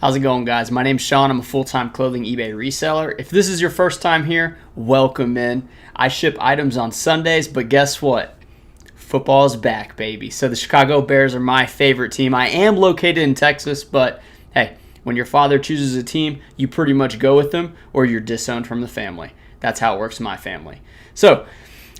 How's it going, guys? My name's Sean. I'm a full-time clothing eBay reseller. If this is your first time here, welcome in. I ship items on Sundays, but guess what? Football is back, baby. So the Chicago Bears are my favorite team. I am located in Texas, but hey, when your father chooses a team, you pretty much go with them or you're disowned from the family. That's how it works in my family. So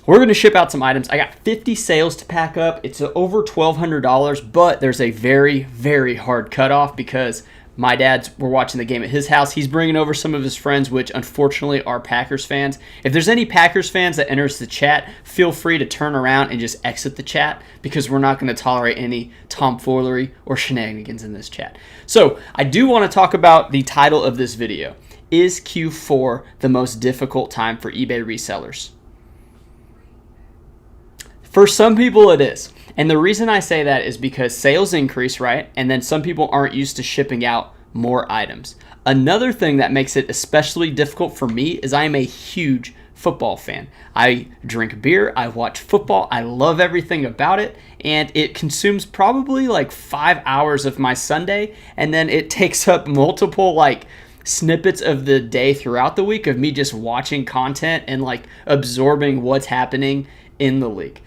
we're going to ship out some items. I got 50 sales to pack up. It's over $1,200, but there's a very, very hard cutoff because we're watching the game at his house. He's bringing over some of his friends, which unfortunately are Packers fans. If there's any Packers fans that enters the chat, feel free to turn around and just exit the chat because we're not going to tolerate any tomfoolery or shenanigans in this chat. So I do want to talk about the title of this video. Is Q4 the most difficult time for eBay resellers? For some people it is. And the reason I say that is because sales increase, right? And then some people aren't used to shipping out more items. Another thing that makes it especially difficult for me is I am a huge football fan. I drink beer, I watch football, I love everything about it, and it consumes probably like 5 hours of my Sunday, and then it takes up multiple snippets of the day throughout the week of me just watching content and absorbing what's happening in the league.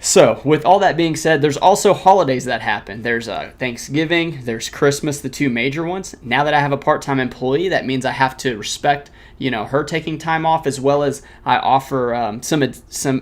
So, with all that being said, there's also holidays that happen. There's Thanksgiving, there's Christmas, the two major ones. Now that I have a part-time employee, that means I have to respect, her taking time off, as well as I offer some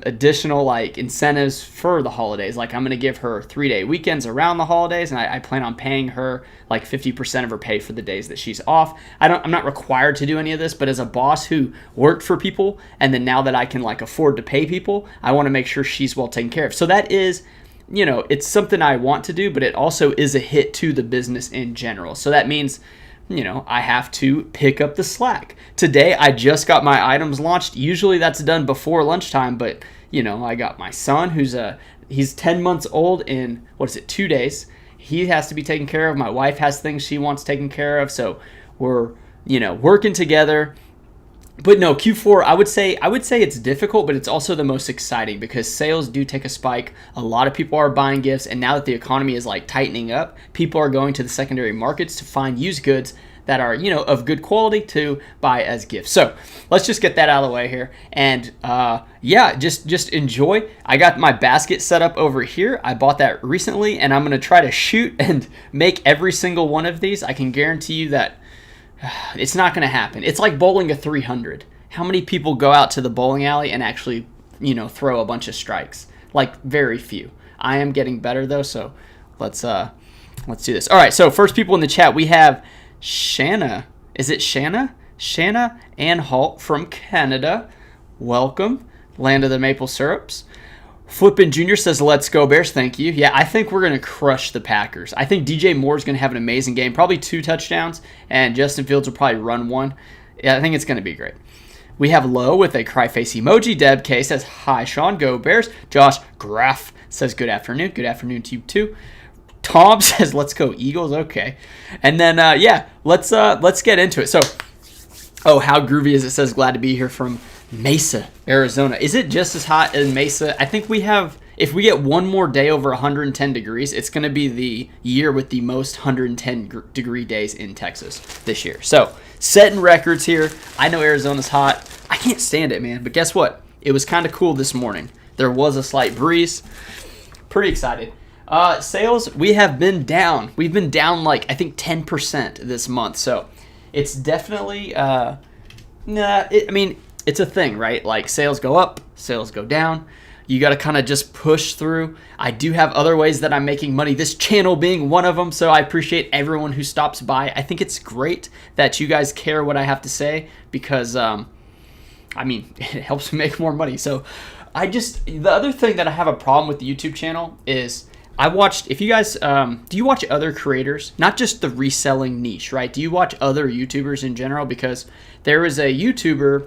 additional incentives for the holidays. I'm going to give her 3-day weekends around the holidays, and I plan on paying her 50% of her pay for the days that she's off. I'm not required to do any of this, but as a boss who worked for people, and then now that I can afford to pay people, I want to make sure she's well taken care of. So that is, it's something I want to do, but it also is a hit to the business in general. So that means, I have to pick up the slack. Today, I just got my items launched. Usually that's done before lunchtime, but, I got my son he's 10 months old in, 2 days. He has to be taken care of. My wife has things she wants taken care of. So we're, working together. But no, Q4, I would say it's difficult, but it's also the most exciting because sales do take a spike. A lot of people are buying gifts, and now that the economy is tightening up, people are going to the secondary markets to find used goods that are, of good quality to buy as gifts. So let's just get that out of the way here. And just enjoy. I got my basket set up over here. I bought that recently, and I'm going to try to shoot and make every single one of these. I can guarantee you that it's not going to happen. It's like bowling a 300. How many people go out to the bowling alley and actually, throw a bunch of strikes? Very few. I am getting better though, so let's do this. All right, so first people in the chat, we have Shanna. Is it Shanna? Shanna Ann Holt from Canada. Welcome. Land of the maple syrups. Flippin' Jr. says, let's go Bears. Thank you. Yeah, I think we're going to crush the Packers. I think DJ Moore is going to have an amazing game, probably 2 touchdowns, and Justin Fields will probably run 1. Yeah, I think it's going to be great. We have Low with a cry face emoji. Deb K says, hi, Sean, go Bears. Josh Graff says, good afternoon. Good afternoon to you too. Tom says, let's go Eagles. Okay. And then, let's get into it. So, how groovy is it? Says, glad to be here from Mesa, Arizona. Is it just as hot in Mesa? I think if we get one more day over 110 degrees, it's going to be the year with the most 110 degree days in Texas this year. So, setting records here. I know Arizona's hot. I can't stand it, man. But guess what? It was kind of cool this morning. There was a slight breeze. Pretty excited. Sales, we have been down. We've been down I think 10% this month. So, it's definitely, it's a thing, right? Sales go up, sales go down. You got to kind of just push through. I do have other ways that I'm making money, this channel being one of them, so I appreciate everyone who stops by. I think it's great that you guys care what I have to say because, it helps me make more money. So the other thing that I have a problem with the YouTube channel is if you guys, do you watch other creators? Not just the reselling niche, right? Do you watch other YouTubers in general? Because there is a YouTuber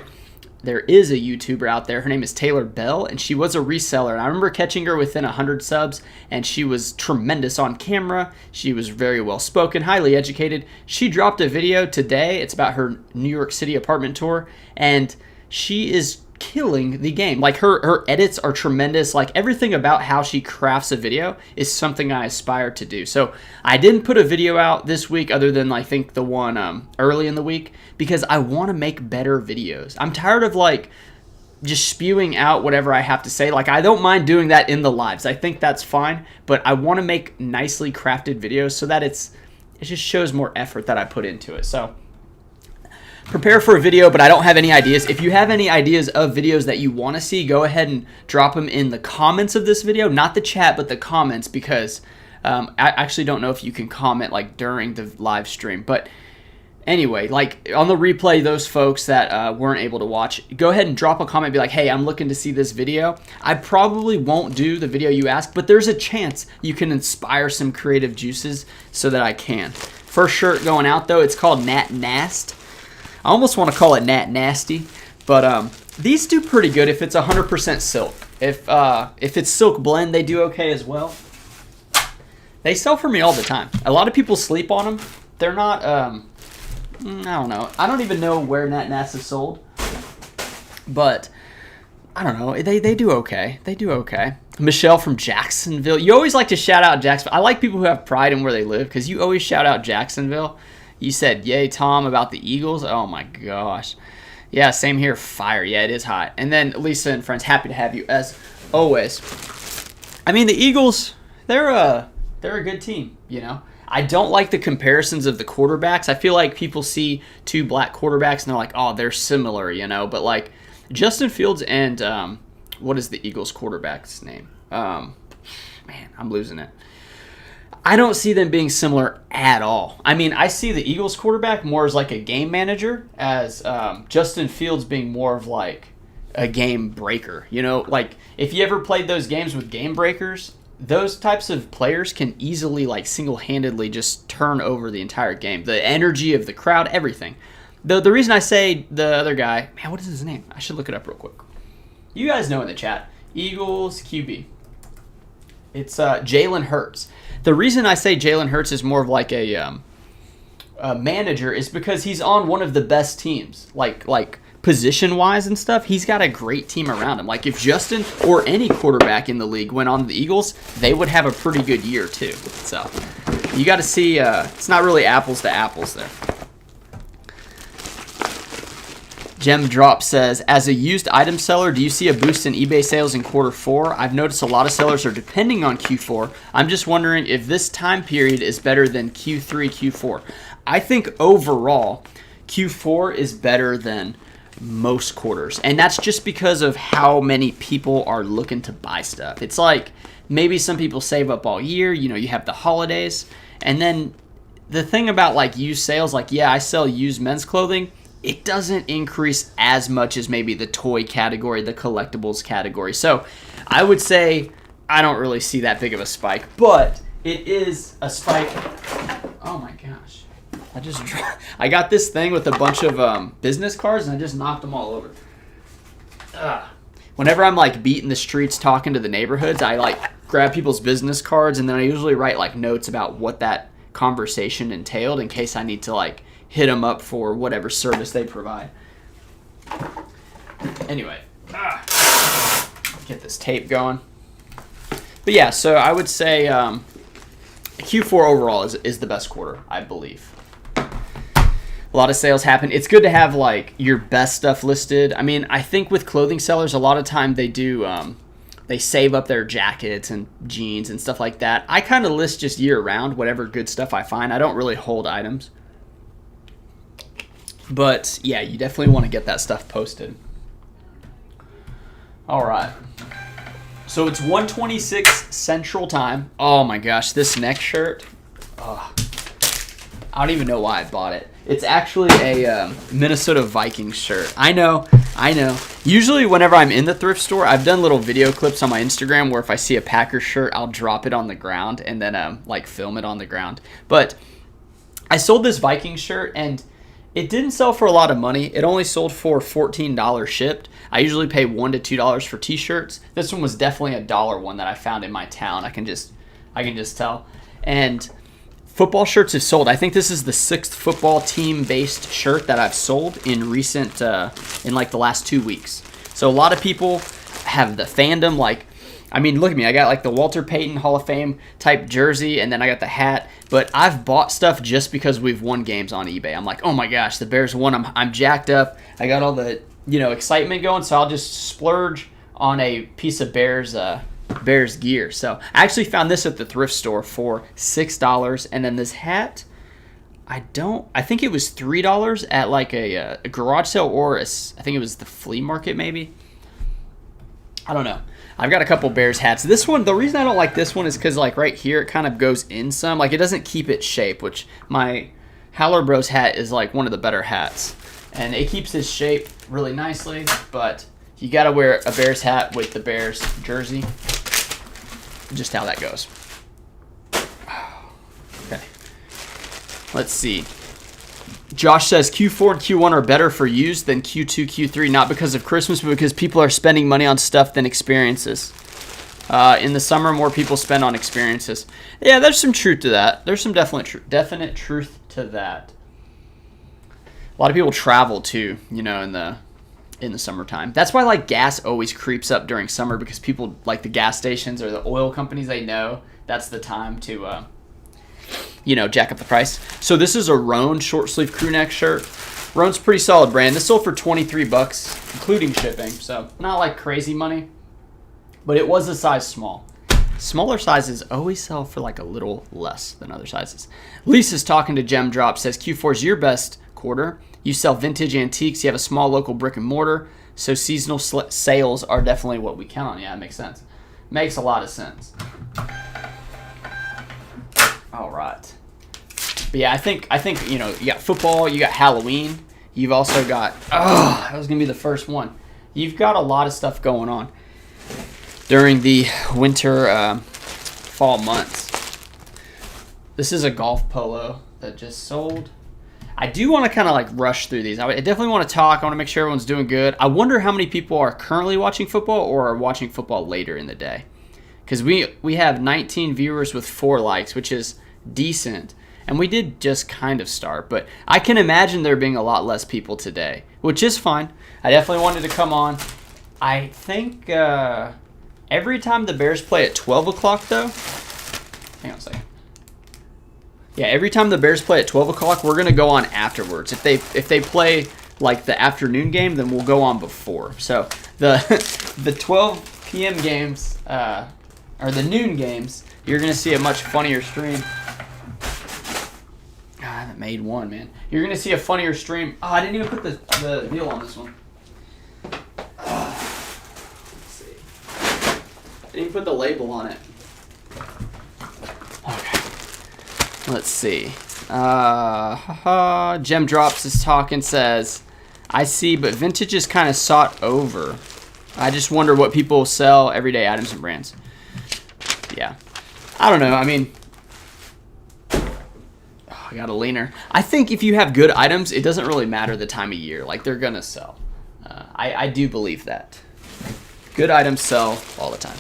out there. Her name is Taylor Bell, and she was a reseller. And I remember catching her within 100 subs, and she was tremendous on camera. She was very well spoken, highly educated. She dropped a video today. It's about her New York City apartment tour, and she is killing the game. Like her edits are tremendous. Like everything about how she crafts a video is something I aspire to do. So I didn't put a video out this week other than I think the one early in the week because I want to make better videos. I'm tired of like just spewing out whatever I have to say. Like I don't mind doing that in the lives. I think that's fine, but I want to make nicely crafted videos so that it just shows more effort that I put into it. So prepare for a video, but I don't have any ideas. If you have any ideas of videos that you want to see, go ahead and drop them in the comments of this video. Not the chat, but the comments, because I actually don't know if you can comment like during the live stream. But anyway, like on the replay, those folks that weren't able to watch, go ahead and drop a comment. Be like, hey, I'm looking to see this video. I probably won't do the video you asked, but there's a chance you can inspire some creative juices so that I can. First shirt going out, though, it's called Nat Nast. I almost want to call it Nat Nasty, but these do pretty good if it's 100% silk. If it's silk blend, they do okay as well. They sell for me all the time. A lot of people sleep on them. They're not, I don't know. I don't even know where Nat Nast is sold, but I don't know. They do okay. They do okay. Michelle from Jacksonville. You always like to shout out Jacksonville. I like people who have pride in where they live because you always shout out Jacksonville. You said, yay, Tom, about the Eagles. Oh, my gosh. Yeah, same here. Fire. Yeah, it is hot. And then Lisa and friends, happy to have you as always. I mean, the Eagles, they're a good team, you know. I don't like the comparisons of the quarterbacks. I feel like people see two black quarterbacks and they're like, oh, they're similar, you know. But, like, Justin Fields and what is the Eagles quarterback's name? Man, I'm losing it. I don't see them being similar at all. I mean, I see the Eagles quarterback more as like a game manager, as Justin Fields being more of like a game breaker. You know, like if you ever played those games with game breakers, those types of players can easily like single-handedly just turn over the entire game. The energy of the crowd, everything. The reason I say the other guy, man, what is his name? I should look it up real quick. You guys know in the chat. Eagles QB. It's Jalen Hurts. The reason I say Jalen Hurts is more of like a manager is because he's on one of the best teams, like position-wise and stuff. He's got a great team around him. Like if Justin or any quarterback in the league went on the Eagles, they would have a pretty good year too. So you got to see. It's not really apples to apples there. Gem Drop says, as a used item seller, do you see a boost in eBay sales in Q4? I've noticed a lot of sellers are depending on Q4. I'm just wondering if this time period is better than Q3, Q4. I think overall, Q4 is better than most quarters. And that's just because of how many people are looking to buy stuff. It's like maybe some people save up all year. You know, you have the holidays. And then the thing about like used sales, like, yeah, I sell used men's clothing. It doesn't increase as much as maybe the toy category, the collectibles category. So I would say I don't really see that big of a spike, but it is a spike. Oh my gosh. I got this thing with a bunch of business cards and I just knocked them all over. Whenever I'm like beating the streets talking to the neighborhoods, I like grab people's business cards and then I usually write like notes about what that conversation entailed in case I need to like hit them up for whatever service they provide. Anyway, get this tape going. But yeah, so I would say Q4 overall is the best quarter, I believe. A lot of sales happen. It's good to have like your best stuff listed. I mean, I think with clothing sellers, a lot of time they do they save up their jackets and jeans and stuff like that. I kind of list just year round whatever good stuff I find. I don't really hold items. But yeah, you definitely want to get that stuff posted. All right. So it's 1:26 Central Time. Oh my gosh, this next shirt. Oh, I don't even know why I bought it. It's actually a Minnesota Vikings shirt. I know. Usually whenever I'm in the thrift store, I've done little video clips on my Instagram where if I see a Packers shirt, I'll drop it on the ground and then like film it on the ground. But I sold this Vikings shirt and it didn't sell for a lot of money. It only sold for $14 shipped. I usually pay $1 to $2 for t-shirts. This one was definitely a $1 one that I found in my town. I can just tell. And football shirts have sold. I think this is the 6th football team-based shirt that I've sold in recent, in like the last 2 weeks. So a lot of people have the fandom, like, I mean, look at me. I got like the Walter Payton Hall of Fame type jersey, and then I got the hat. But I've bought stuff just because we've won games on eBay. I'm like, oh my gosh, the Bears won. I'm jacked up. I got all the excitement going, so I'll just splurge on a piece of Bears gear. So I actually found this at the thrift store for $6, and then this hat, I think it was $3 at like a garage sale, or I think it was the flea market maybe. I don't know. I've got a couple Bears hats. This one, the reason I don't like this one is because like right here it kind of goes in some. Like it doesn't keep its shape, which my Howler Bros hat is like one of the better hats. And it keeps its shape really nicely, but you got to wear a Bears hat with the Bears jersey. Just how that goes. Okay. Let's see. Josh says Q4 and Q1 are better for used than Q2, Q3, not because of Christmas, but because people are spending money on stuff than experiences. In the summer, more people spend on experiences. Yeah, there's some truth to that. There's some definite truth to that. A lot of people travel too, in the summertime. That's why like gas always creeps up during summer, because people like the gas stations or the oil companies, they know that's the time to jack up the price. So this is a Roan short sleeve crew neck shirt. Roan's pretty solid brand. This sold for $23, including shipping. So not like crazy money, but it was a size small. Smaller sizes always sell for like a little less than other sizes. Lisa's talking to Gem Drop, says Q4 is your best quarter. You sell vintage antiques. You have a small local brick and mortar. So seasonal sales are definitely what we count on. Yeah, it makes sense. Makes a lot of sense. All right. But yeah, I think you got football, you got Halloween, you've also got that was gonna be the first one. You've got a lot of stuff going on during the winter, fall months. This is a golf polo that just sold. I do want to kind of like rush through these. I definitely want to talk. I want to make sure everyone's doing good. I wonder how many people are currently watching football or are watching football later in the day. Because we have 19 viewers with 4 likes, which is decent. And we did just kind of start. But I can imagine there being a lot less people today, which is fine. I definitely wanted to come on. I think every time the Bears play at 12 o'clock, though. Hang on a second. Yeah, every time the Bears play at 12 o'clock, we're going to go on afterwards. If they play like the afternoon game, then we'll go on before. So the 12 p.m. games, or the noon games, you're going to see a much funnier stream. God, I haven't made one, man. You're going to see a funnier stream. Oh, I didn't even put the deal on this one. Let's see. I didn't even put the label on it. Okay. Let's see. Gem Drops is talking, says, I see, but vintage is kind of sought over. I just wonder what people sell everyday items and brands. Yeah. I don't know. I mean, I got a leaner. I think if you have good items, it doesn't really matter the time of year. Like, they're going to sell. I do believe that. Good items sell all the time.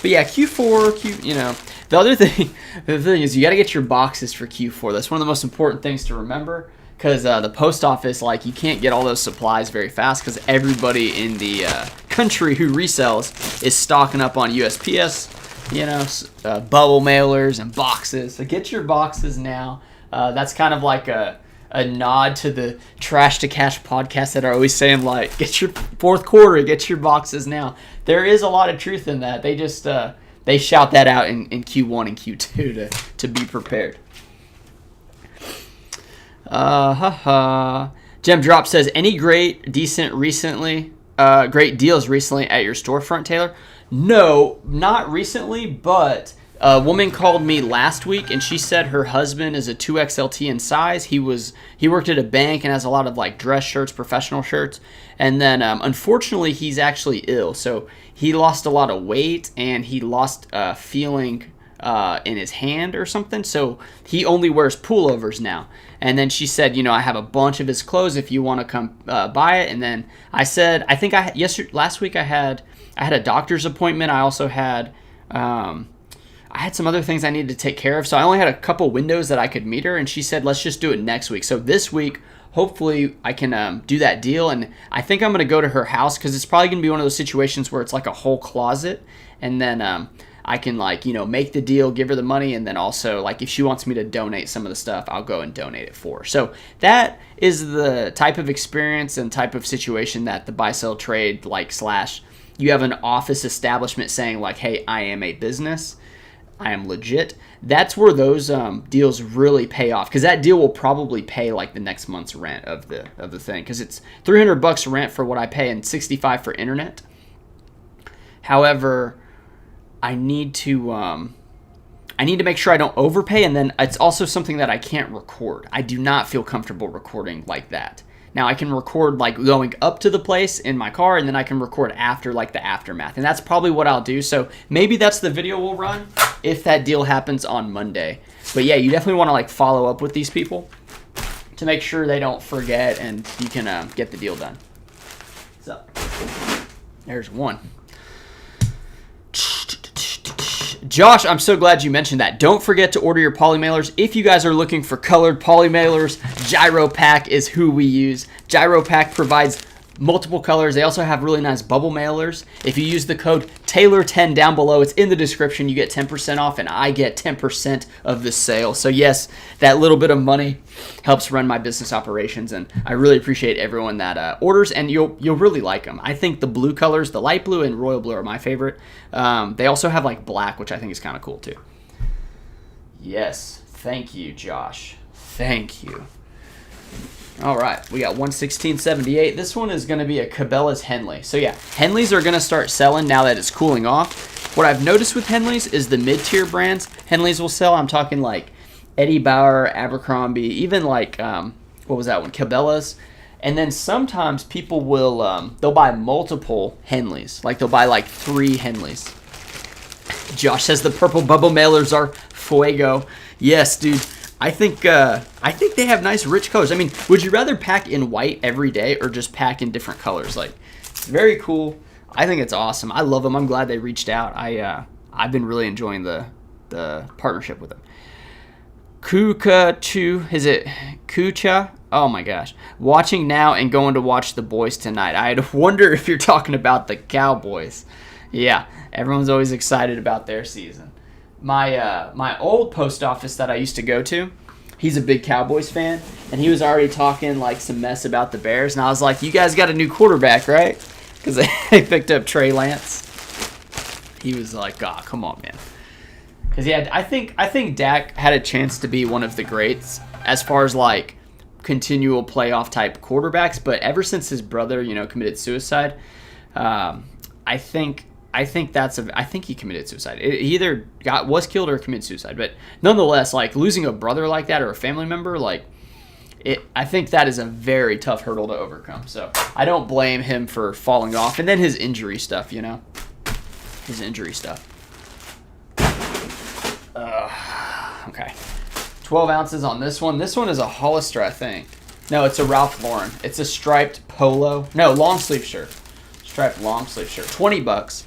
But yeah, Q4, the other thing is you got to get your boxes for Q4. That's one of the most important things to remember, because the post office, like, you can't get all those supplies very fast because everybody in the country who resells is stocking up on USPS, bubble mailers and boxes. So get your boxes now. That's kind of like a nod to the Trash to Cash podcast that are always saying, like, get your fourth quarter, get your boxes now. There is a lot of truth in that. They just they shout that out in Q1 and Q2 to be prepared. Gem Drop says, any great deals recently at your storefront, Taylor? No, not recently, but a woman called me last week and she said her husband is a 2XLT in size. He worked at a bank and has a lot of like dress shirts, professional shirts. And then unfortunately he's actually ill. So he lost a lot of weight and he lost feeling in his hand or something. So he only wears pullovers now. And then she said, I have a bunch of his clothes if you want to come buy it. And then I said, last week I had a doctor's appointment. I also had I had some other things I needed to take care of. So I only had a couple windows that I could meet her. And she said, let's just do it next week. So this week, hopefully I can do that deal. And I think I'm going to go to her house because it's probably going to be one of those situations where it's like a whole closet. And then I can like, you know, make the deal, give her the money. And then also like if she wants me to donate some of the stuff, I'll go and donate it for her. So that is the type of experience and type of situation that the buy, sell, trade like slash you have an office establishment saying like, hey, I am a business. I am legit. That's where those deals really pay off because that deal will probably pay like the next month's rent of the thing because it's $300 rent for what I pay and $65 for internet. However, I need to make sure I don't overpay, and then it's also something that I can't record. I do not feel comfortable recording like that. Now I can record like going up to the place in my car, and then I can record after like the aftermath, and that's probably what I'll do. So maybe that's the video we'll run if that deal happens on Monday. But yeah, you definitely want to like follow up with these people to make sure they don't forget and you can get the deal done. So there's one. Josh, I'm so glad you mentioned that. Don't forget to order your poly mailers. If you guys are looking for colored poly mailers, Jiaropack is who we use. Jiaropack provides multiple colors. They also have really nice bubble mailers. If you use the code Taylor10 down below, it's in the description. You get 10% off, and I get 10% of the sale. So yes, that little bit of money helps run my business operations, and I really appreciate everyone that orders, and you'll really like them. I think the blue colors, the light blue and royal blue, are my favorite. They also have like black, which I think is kind of cool too. Yes, thank you, Josh. Thank you. All right, we got 116.78. This one is going to be a Cabela's Henley. So yeah, Henleys are going to start selling now that it's cooling off. What I've noticed with Henleys is the mid-tier brands Henleys will sell. I'm talking like Eddie Bauer, Abercrombie, even like, what was that one? Cabela's. And then sometimes people will, they'll buy multiple Henleys. Like they'll buy like 3 Henleys. Josh says the purple bubble mailers are fuego. Yes, dude. I think they have nice rich colors. I mean, would you rather pack in white every day or just pack in different colors? Like, it's very cool. I think it's awesome. I love them. I'm glad they reached out. I've been really enjoying the partnership with them. Is it Kucha? Oh my gosh. Watching now and going to watch the boys tonight. I wonder if you're talking about the Cowboys. Yeah, everyone's always excited about their season. My old post office that I used to go to, he's a big Cowboys fan, and he was already talking like some mess about the Bears, and I was like, you guys got a new quarterback, right? Because they picked up Trey Lance. He was like, oh, come on, man. Because I think Dak had a chance to be one of the greats as far as like continual playoff type quarterbacks, but ever since his brother, committed suicide, I think he committed suicide. He either was killed or committed suicide. But nonetheless, like losing a brother like that or a family member, I think that is a very tough hurdle to overcome. So I don't blame him for falling off. And then his injury stuff, his injury stuff. Okay. 12 ounces on this one. This one is a Hollister, I think. No, it's a Ralph Lauren. It's a striped polo. No, long sleeve shirt. Striped long sleeve shirt. $20.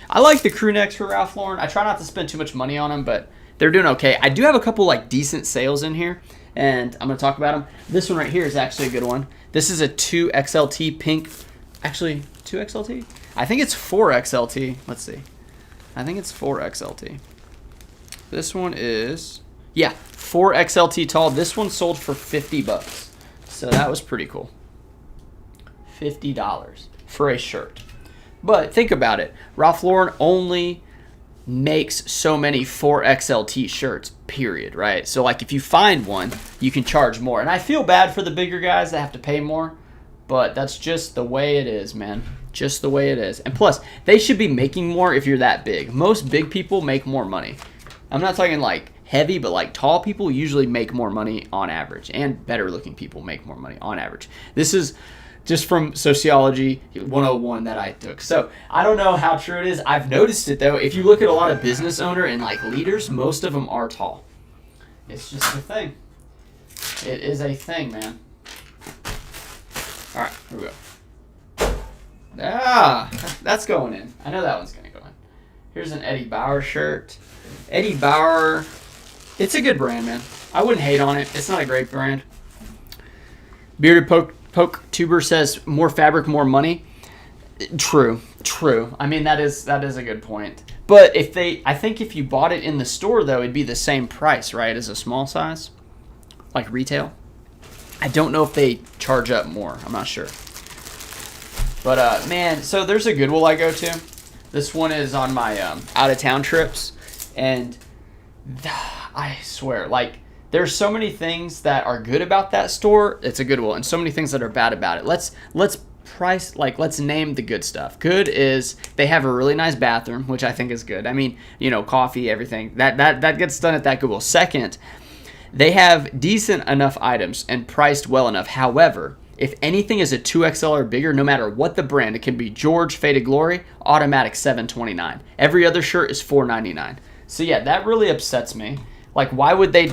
I like the crew necks for Ralph Lauren. I try not to spend too much money on them, but they're doing okay. I do have a couple like decent sales in here, and I'm going to talk about them. This one right here is actually a good one. This is a 2XLT pink. Actually, 2XLT? I think it's 4XLT. Let's see. I think it's 4XLT. This one is, 4XLT tall. This one sold for $50. So that was pretty cool. $50 for a shirt. But think about it. Ralph Lauren only makes so many 4XLT shirts, period, right? So like if you find one, you can charge more. And I feel bad for the bigger guys that have to pay more, but that's just the way it is, man. Just the way it is. And plus, they should be making more if you're that big. Most big people make more money. I'm not talking like heavy, but like tall people usually make more money on average. And better looking people make more money on average. This is just from Sociology 101 that I took. So I don't know how true it is. I've noticed it though. If you look at a lot of business owner and like leaders, most of them are tall. It's just a thing. It is a thing, man. All right, here we go. That's going in. I know that one's going to go in. Here's an Eddie Bauer shirt. Eddie Bauer, it's a good brand, man. I wouldn't hate on it. It's not a great brand. Bearded Poke Tuber says more fabric, more money. True. I mean, that is a good point. But I think if you bought it in the store though, it'd be the same price, right, as a small size, like retail. I don't know if they charge up more. I'm not sure. But man, so there's a Goodwill I go to. This one is on my out of town trips, and I swear, like, there's so many things that are good about that store. It's a Goodwill, and so many things that are bad about it. Let's name the good stuff. Good is they have a really nice bathroom, which I think is good. I mean, coffee, everything that gets done at that Goodwill. Second, they have decent enough items and priced well enough. However, if anything is a 2XL or bigger, no matter what the brand, it can be George, Faded Glory, automatic $7.29. Every other shirt is $4.99. So yeah, that really upsets me. Like, why would they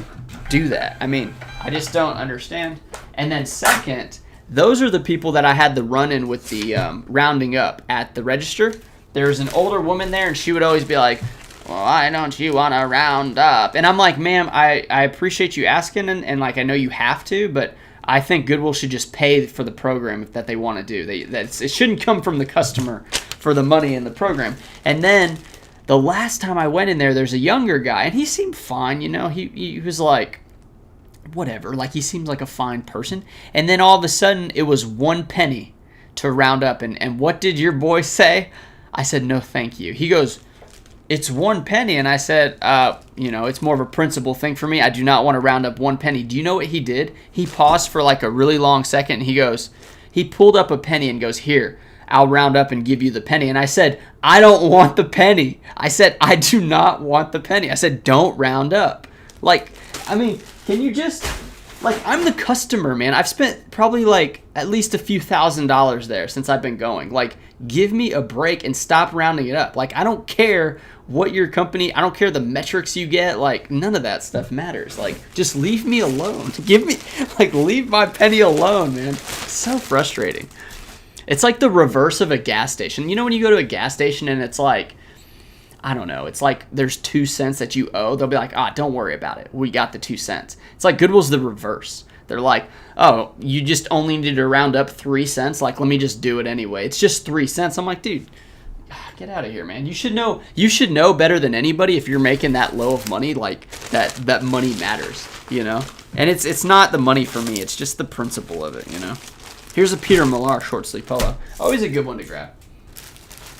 do that? I mean, I just don't understand. And then second, those are the people that I had the run-in with the rounding up at the register. There's an older woman there, and she would always be like, well, why don't you want to round up? And I'm like, ma'am, I appreciate you asking, and like, I know you have to, but I think Goodwill should just pay for the program that they want to do. It shouldn't come from the customer for the money in the program. And then the last time I went in there, there's a younger guy, and he seemed fine, he was like, whatever, like, he seemed like a fine person. And then all of a sudden, it was 1 penny to round up. And what did your boy say? I said, no, thank you. He goes, it's 1 penny. And I said, it's more of a principle thing for me. I do not want to round up 1 penny. Do you know what he did? He paused for like a really long second. And he pulled up a penny and goes, here, I'll round up and give you the penny. And I said, I don't want the penny. I said, I do not want the penny. I said, don't round up. Like, I mean, can you just, like, I'm the customer, man. I've spent probably like at least a few $1,000s there since I've been going. Like, give me a break and stop rounding it up. Like, I don't care what your company, I don't care the metrics you get. Like, none of that stuff matters. Like, just leave me alone. Leave my penny alone, man. It's so frustrating. It's like the reverse of a gas station. You know when you go to a gas station and it's like, I don't know, it's like there's 2 cents that you owe. They'll be like, don't worry about it. We got the 2 cents. It's like Goodwill's the reverse. They're like, oh, you just only need to round up 3 cents. Like, let me just do it anyway. It's just 3 cents. I'm like, dude, get out of here, man. You should know better than anybody if you're making that low of money, like that money matters, And it's not the money for me. It's just the principle of it, Here's a Peter Millar short sleeve polo. Always a good one to grab.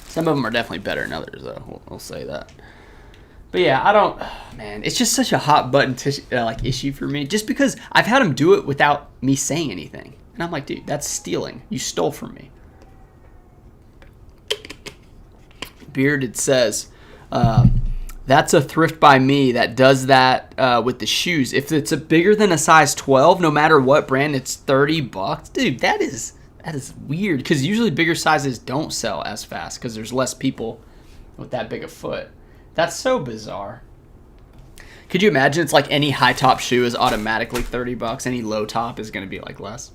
Some of them are definitely better than others, though. We'll say that. But yeah, man, it's just such a hot button issue for me. Just because I've had them do it without me saying anything. And I'm like, dude, that's stealing. You stole from me. Bearded says, that's a thrift by me that does that with the shoes. If it's bigger than a size 12, no matter what brand, it's $30. Dude, that is weird, because usually bigger sizes don't sell as fast because there's less people with that big a foot. That's so bizarre. Could you imagine it's like any high top shoe is automatically $30? Any low top is going to be like less.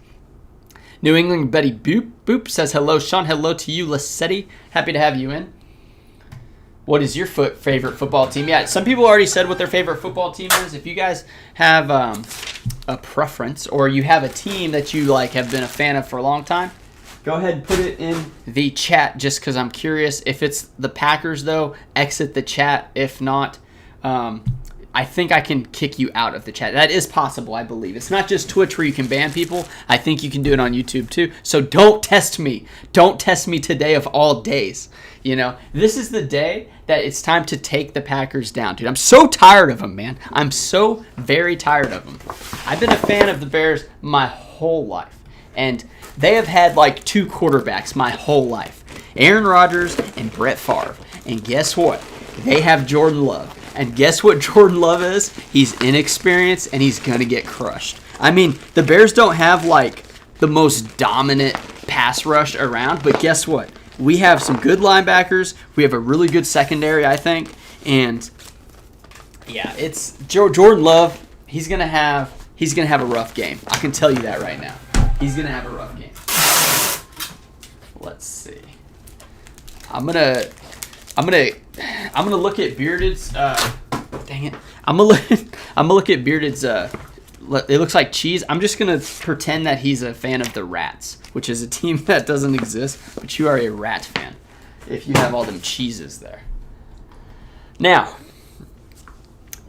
New England Betty Boop says, hello, Sean. Hello to you, Lassetti. Happy to have you in. What is your favorite football team? Yeah, some people already said what their favorite football team is. If you guys have a preference, or you have a team that you have been a fan of for a long time, go ahead and put it in the chat, just because I'm curious. If it's the Packers, though, exit the chat. If not, I think I can kick you out of the chat. That is possible, I believe. It's not just Twitch where you can ban people. I think you can do it on YouTube, too. So don't test me. Don't test me today of all days. This is the day that it's time to take the Packers down, dude. I'm so tired of them, man. I'm so very tired of them. I've been a fan of the Bears my whole life, and they have had 2 quarterbacks my whole life, Aaron Rodgers and Brett Favre. And guess what? They have Jordan Love. And guess what Jordan Love is? He's inexperienced, and he's going to get crushed. I mean, the Bears don't have the most dominant pass rush around, but guess what? We have some good linebackers. We have a really good secondary, I think. And yeah, it's Jordan Love. He's gonna have a rough game. I can tell you that right now. He's gonna have a rough game. Let's see. I'm gonna look at Bearded's. Dang it. I'm gonna look at Bearded's it looks like cheese. I'm just going to pretend that he's a fan of the Rats, which is a team that doesn't exist, but you are a Rat fan if you have all them cheeses there. Now,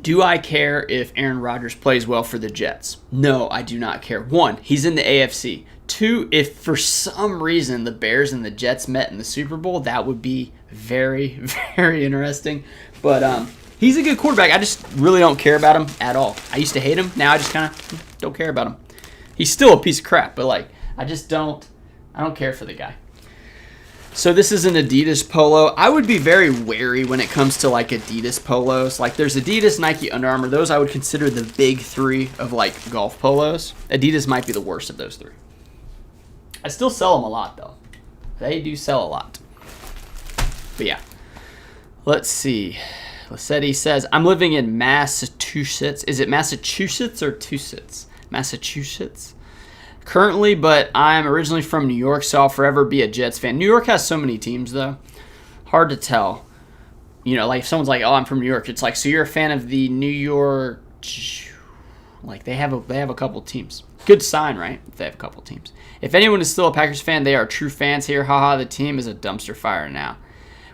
do I care if Aaron Rodgers plays well for the Jets? No, I do not care. 1, he's in the AFC. 2, if for some reason the Bears and the Jets met in the Super Bowl, that would be very, very interesting. But he's a good quarterback. I just really don't care about him at all. I used to hate him. Now I just kind of don't care about him. He's still a piece of crap, but like I don't care for the guy. So this is an Adidas polo. I would be very wary when it comes to like Adidas polos. Like there's Adidas, Nike, Under Armour. Those I would consider the big 3 of like golf polos. Adidas might be the worst of those 3. I still sell them a lot though. They do sell a lot. But yeah. Let's see. Lassetti says, I'm living in Massachusetts. Is it Massachusetts or Massachusetts? Massachusetts. Currently, but I'm originally from New York, so I'll forever be a Jets fan. New York has so many teams, though. Hard to tell. You know, like if someone's like, oh, I'm from New York. It's like, so you're a fan of the New York... Like, they have a couple teams. Good sign, right? If they have a couple teams. If anyone is still a Packers fan, they are true fans here. Haha, the team is a dumpster fire now.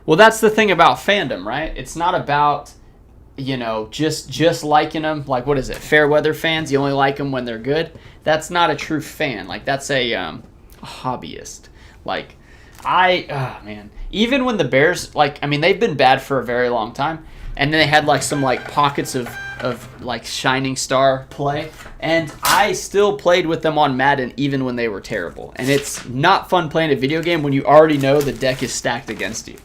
Well, that's the thing about fandom, right? It's not about, you know, just liking them. Like, what is it? Fair weather fans, you only like them when they're good. That's not a true fan. Like, that's a hobbyist. Like, man. Even when the Bears, like, I mean, they've been bad for a very long time. And then they had, like, some, like, pockets of like, shining star play. And I still played with them on Madden even when they were terrible. And it's not fun playing a video game when you already know the deck is stacked against you.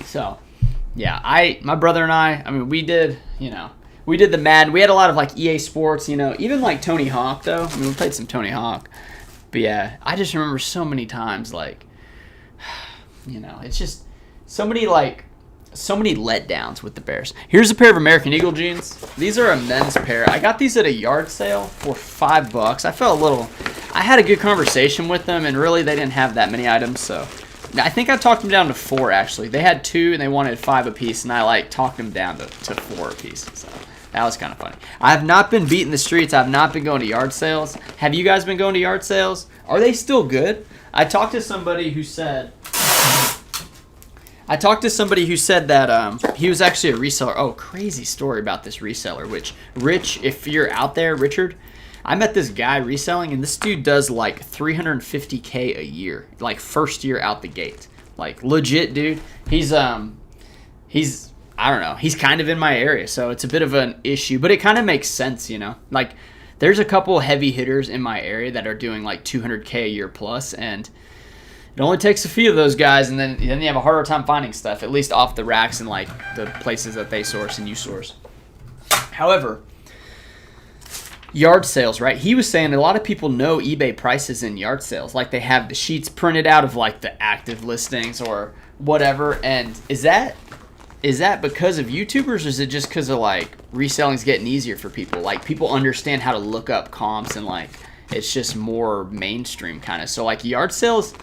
So, yeah, my brother and I mean, we did the Madden. We had a lot of, like, EA Sports, you know, even, like, Tony Hawk, though. I mean, we played some Tony Hawk. But, yeah, I just remember so many times, like, you know, it's just so many letdowns with the Bears. Here's a pair of American Eagle jeans. These are a men's pair. I got these at a yard sale for $5. I felt I had a good conversation with them, and really they didn't have that many items, so I think I talked them down to 4, actually. They had 2, and they wanted 5 apiece, and I, like, talked them down to 4 apiece, so that was kind of funny. I have not been beating the streets. I have not been going to yard sales. Have you guys been going to yard sales? Are they still good? I talked to somebody who said that he was actually a reseller. Oh, crazy story about this reseller, which, Rich, if you're out there, Richard, I met this guy reselling, and this dude does like $350K a year, like first year out the gate. Like legit, dude. He's I don't know. He's kind of in my area, so it's a bit of an issue, but it kind of makes sense, you know. Like there's a couple heavy hitters in my area that are doing like $200K a year plus, and it only takes a few of those guys, and then you have a harder time finding stuff, at least off the racks and like the places that they source and you source. However, yard sales, right? He was saying a lot of people know eBay prices in yard sales. Like they have the sheets printed out of like the active listings or whatever. And is that because of YouTubers, or is it just because of like reselling's getting easier for people? Like people understand how to look up comps and like it's just more mainstream kind of. So like yard sales,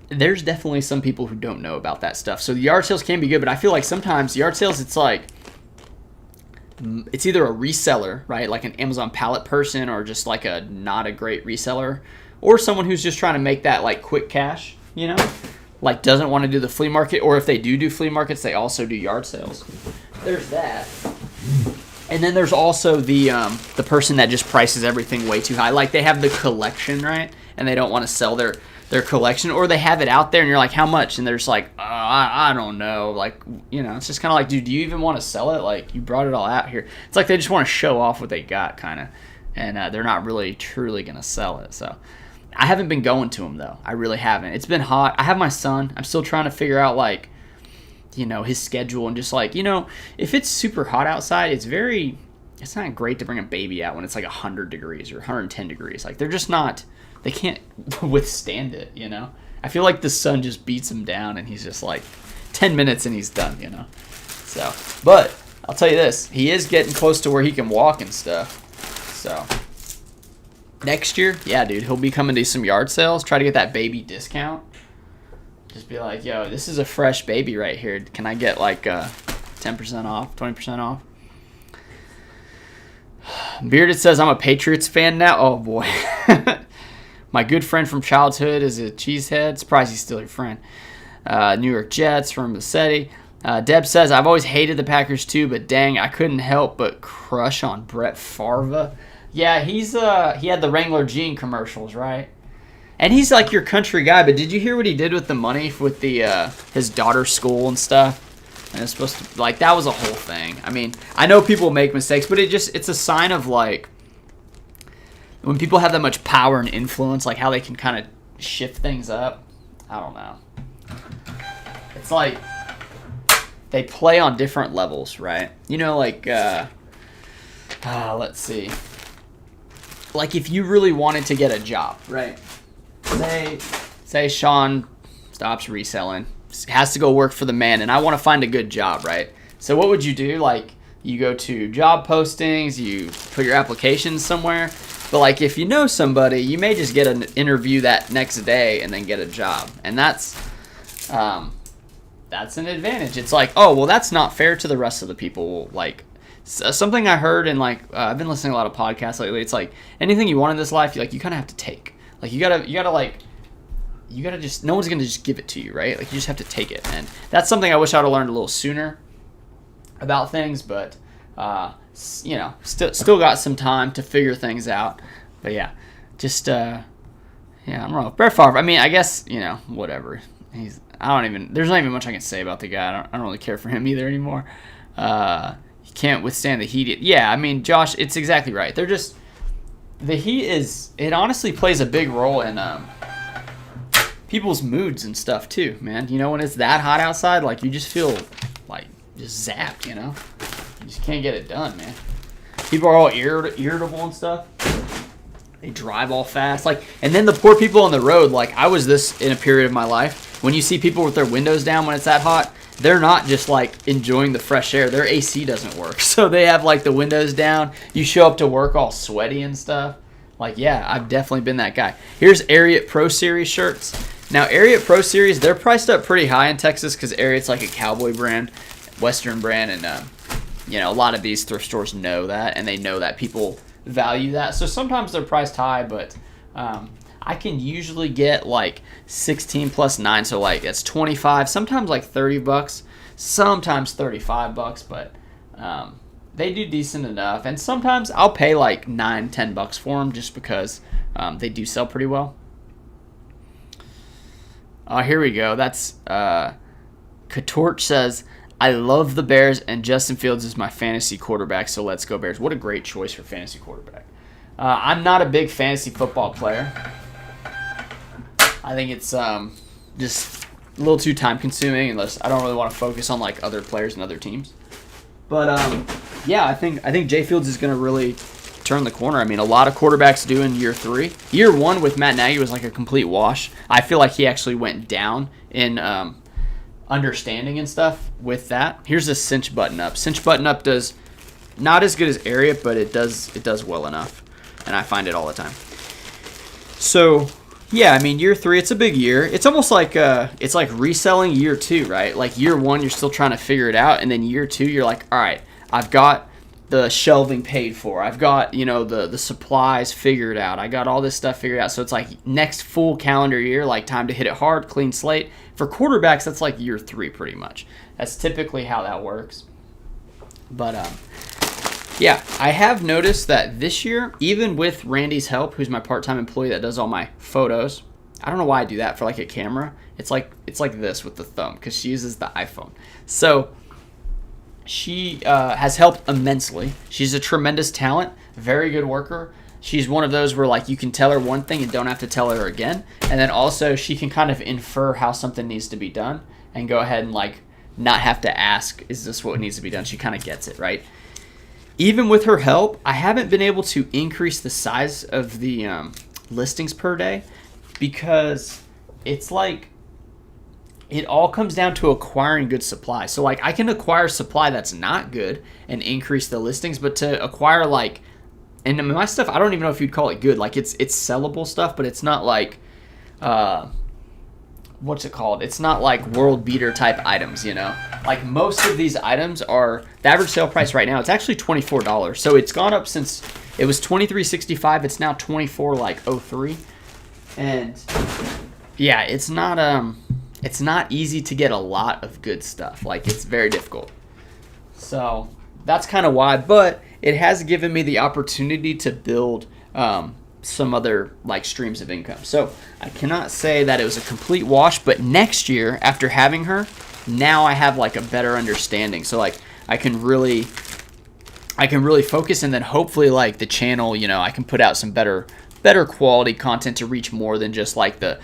there's definitely some people who don't know about that stuff. So the yard sales can be good, but I feel like sometimes yard sales, it's like, it's either a reseller, right? Like an Amazon pallet person, or just like a not a great reseller, or someone who's just trying to make that like quick cash, you know, like doesn't want to do the flea market, or if they do flea markets, they also do yard sales. There's that. And then there's also the person that just prices everything way too high. Like they have the collection, right? And they don't want to sell their collection, or they have it out there and you're like, how much? And they're just like, I don't know. Like, you know, it's just kind of like, dude, do you even want to sell it? Like, you brought it all out here. It's like they just want to show off what they got, kind of. And they're not really, truly going to sell it. So I haven't been going to them, though. I really haven't. It's been hot. I have my son. I'm still trying to figure out, like, you know, his schedule. And just like, you know, if it's super hot outside, it's not great to bring a baby out when it's like 100 degrees or 110 degrees. Like, they're just not... They can't withstand it, you know? I feel like the sun just beats him down and he's just like 10 minutes and he's done, you know? So, but I'll tell you this, he is getting close to where he can walk and stuff. So, next year, yeah, dude, he'll be coming to some yard sales, try to get that baby discount. Just be like, yo, this is a fresh baby right here. Can I get like 10% off, 20% off? Bearded says, I'm a Patriots fan now. Oh, boy. My good friend from childhood is a cheesehead. Surprised he's still your friend. New York Jets from Massetti. Deb says, I've always hated the Packers too, but dang, I couldn't help but crush on Brett Favre. Yeah, he had the Wrangler Jean commercials, right? And he's like your country guy, but did you hear what he did with the money with the his daughter's school and stuff? And it's supposed to, like, that was a whole thing. I mean, I know people make mistakes, but it's a sign of, like, when people have that much power and influence, like how they can kind of shift things up. I don't know. It's like they play on different levels, right? You know, like, let's see. Like if you really wanted to get a job, right? Say Sean stops reselling, has to go work for the man, and I want to find a good job, right? So what would you do? Like, you go to job postings, you put your application somewhere, but like if you know somebody, you may just get an interview that next day and then get a job, and that's an advantage. It's like, oh, well, that's not fair to the rest of the people. Like, something I heard, and like I've been listening to a lot of podcasts lately. It's like anything you want in this life, you kind of have to take. Like you gotta just, no one's gonna just give it to you, right? Like you just have to take it, and that's something I wish I would have learned a little sooner about things. But still got some time to figure things out. But yeah, just I don't know. Brett Favre. I mean, I guess whatever. There's not even much I can say about the guy. I don't really care for him either anymore. He can't withstand the heat. Yeah, I mean, Josh, it's exactly right. The heat it honestly plays a big role in people's moods and stuff too, man. When it's that hot outside, like you just feel like just zapped, You just can't get it done, man. People are all irritable and stuff. They drive all fast, and then the poor people on the road. Like I was this in a period of my life. When you see people with their windows down when it's that hot, they're not just like enjoying the fresh air. Their AC doesn't work, so they have like the windows down. You show up to work all sweaty and stuff. Like, yeah, I've definitely been that guy. Here's Ariat Pro Series shirts. Now, Ariat Pro Series, they're priced up pretty high in Texas because Ariat's like a cowboy brand, Western brand, and a lot of these thrift stores know that, and they know that people value that. So sometimes they're priced high, but I can usually get like 16 plus 9, so like that's 25, sometimes like $30, sometimes $35, but they do decent enough. And sometimes I'll pay like $9-10 for them just because they do sell pretty well. Here we go. That's Katorch says, I love the Bears, and Justin Fields is my fantasy quarterback, so let's go Bears. What a great choice for fantasy quarterback. I'm not a big fantasy football player. I think it's just a little too time-consuming, unless I don't really want to focus on like other players and other teams. But I think Jay Fields is going to really turn the corner. I mean, a lot of quarterbacks do in year 3. Year 1 with Matt Nagy was like a complete wash. I feel like he actually went down in understanding and stuff with that. Here's a cinch button up. Cinch button up does not as good as Ariat, but it does well enough, and I find it all the time. So yeah, I mean, year 3, it's a big year. It's almost like it's like reselling year 2, right? Like year 1, you're still trying to figure it out, and then year 2, you're like, all right, I've got the shelving paid for. I've got the supplies figured out. I got all this stuff figured out. So it's like next full calendar year, like time to hit it hard, clean slate. For quarterbacks, that's like year 3 pretty much. That's typically how that works. But yeah, I have noticed that this year, even with Randy's help, who's my part-time employee that does all my photos, I don't know why I do that for like a camera. It's like this with the thumb because she uses the iPhone. So she has helped immensely. She's a tremendous talent, very good worker. She's one of those where like you can tell her one thing and don't have to tell her again. And then also she can kind of infer how something needs to be done and go ahead and like not have to ask, is this what needs to be done? She kind of gets it, right? Even with her help, I haven't been able to increase the size of the listings per day because it's like it all comes down to acquiring good supply. So like I can acquire supply that's not good and increase the listings, but to acquire like, and my stuff, I don't even know if you'd call it good. Like it's sellable stuff, but it's not like what's it called? It's not like world beater type items, Like most of these items are, the average sale price right now, it's actually $24. So it's gone up since It was 2365. It's now 24 like 03. And yeah, it's not easy to get a lot of good stuff. Like, it's very difficult. So that's kind of why, but it has given me the opportunity to build some other like streams of income. So I cannot say that it was a complete wash, but next year after having her, now I have like a better understanding. So like I can really focus, and then hopefully like the channel, you know, I can put out some better quality content to reach more than just like the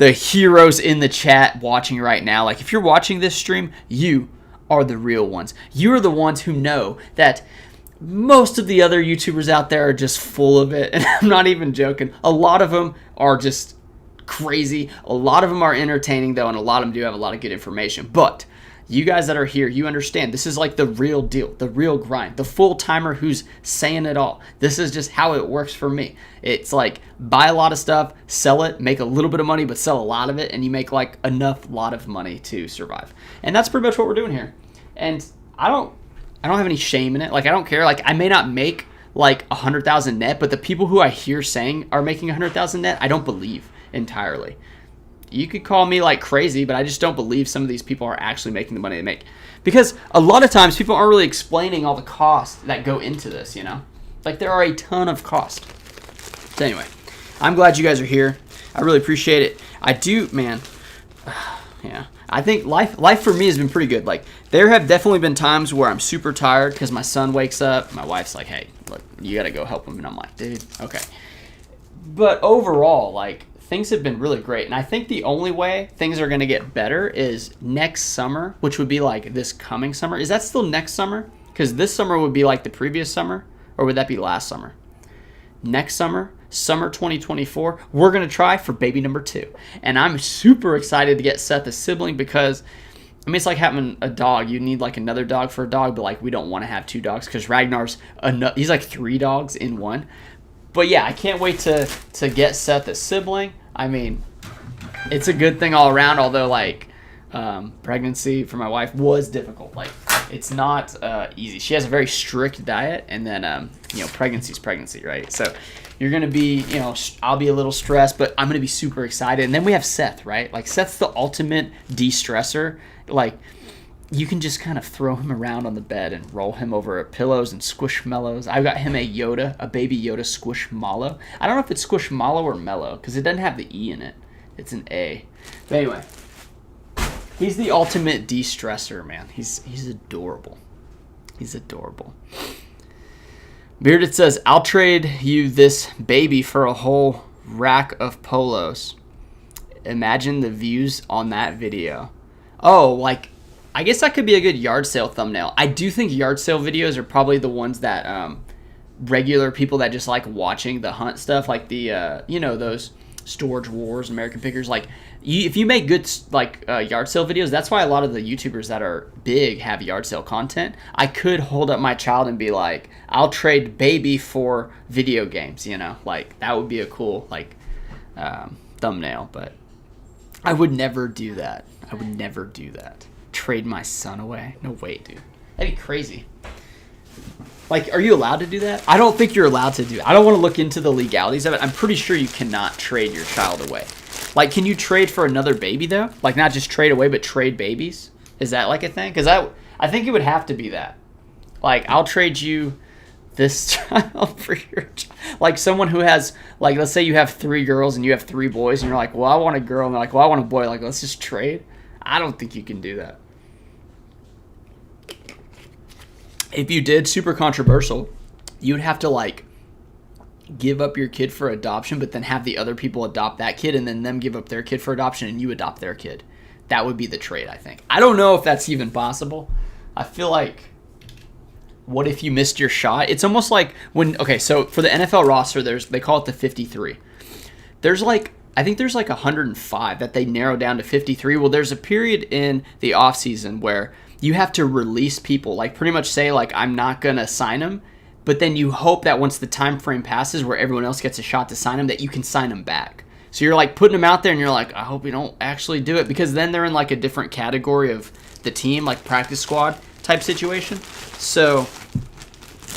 heroes in the chat watching right now. Like, if you're watching this stream, you are the real ones. You are the ones who know that most of the other YouTubers out there are just full of it, and I'm not even joking. A lot of them are just crazy. A lot of them are entertaining, though, and a lot of them do have a lot of good information. But you guys that are here, you understand this is like the real deal, the real grind, the full-timer who's saying it all. This is just how it works for me. It's like, buy a lot of stuff, sell it, make a little bit of money, but sell a lot of it, and you make like enough lot of money to survive. And that's pretty much what we're doing here. And I don't have any shame in it. Like, I don't care. Like, I may not make like 100,000 net, but the people who I hear saying are making 100,000 net, I don't believe entirely. You could call me like crazy, but I just don't believe some of these people are actually making the money they make. Because a lot of times people aren't really explaining all the costs that go into this, you know? Like, there are a ton of costs. So anyway, I'm glad you guys are here. I really appreciate it. I do, man. Yeah. I think life for me has been pretty good. Like, there have definitely been times where I'm super tired because my son wakes up. My wife's like, hey, look, you got to go help him. And I'm like, dude, okay. But overall, like, things have been really great. And I think the only way things are going to get better is next summer, which would be like this coming summer. Is that still next summer? Because this summer would be like the previous summer, or would that be last summer? Next summer, summer 2024, we're going to try for baby number 2. And I'm super excited to get Seth a sibling because, I mean, it's like having a dog. You need like another dog for a dog, but like we don't want to have 2 dogs because Ragnar's, he's like 3 dogs in one. But yeah, I can't wait to get Seth a sibling. I mean, it's a good thing all around, although like pregnancy for my wife was difficult. Like, it's not easy. She has a very strict diet, and then, you know, pregnancy's pregnancy, right? So you're going to be, you know, I'll be a little stressed, but I'm going to be super excited. And then we have Seth, right? Like, Seth's the ultimate de-stressor. Like, you can just kind of throw him around on the bed and roll him over pillows and squishmallows. I've got him a baby Yoda squishmallow. I don't know if it's squishmallow or mellow because it doesn't have the E in it. It's an A. But anyway, he's the ultimate de-stressor, man. He's adorable. He's adorable. Bearded says, I'll trade you this baby for a whole rack of polos. Imagine the views on that video. Oh, like, I guess that could be a good yard sale thumbnail. I do think yard sale videos are probably the ones that regular people that just like watching the hunt stuff, like the, you know, those Storage Wars, American Pickers, like, if you make good like yard sale videos, that's why a lot of the YouTubers that are big have yard sale content. I could hold up my child and be like, I'll trade baby for video games, you know, like that would be a cool like thumbnail, but I would never do that. I would never do that. Trade my son away? No way, dude. That'd be crazy. Like, are you allowed to do that? I don't think you're allowed to do it. I don't want to look into the legalities of it. I'm pretty sure you cannot trade your child away. Like, can you trade for another baby, though? Like, not just trade away, but trade babies? Is that, like, a thing? Because I think it would have to be that. Like, I'll trade you this child for your child. Like, someone who has, like, let's say you have 3 girls and you have 3 boys, and you're like, well, I want a girl. And they're like, well, I want a boy. Like, let's just trade. I don't think you can do that. If you did, super controversial, you'd have to, like, give up your kid for adoption, but then have the other people adopt that kid, and then them give up their kid for adoption, and you adopt their kid. That would be the trade, I think. I don't know if that's even possible. I feel like, what if you missed your shot? It's almost like when, okay, so for the NFL roster, they call it the 53. There's like, I think there's like 105 that they narrow down to 53. Well, there's a period in the offseason where you have to release people, like pretty much say, like, I'm not going to sign them, but then you hope that once the time frame passes where everyone else gets a shot to sign them, that you can sign them back. So you're like putting them out there and you're like, I hope you don't actually do it, because then they're in like a different category of the team, like practice squad type situation. So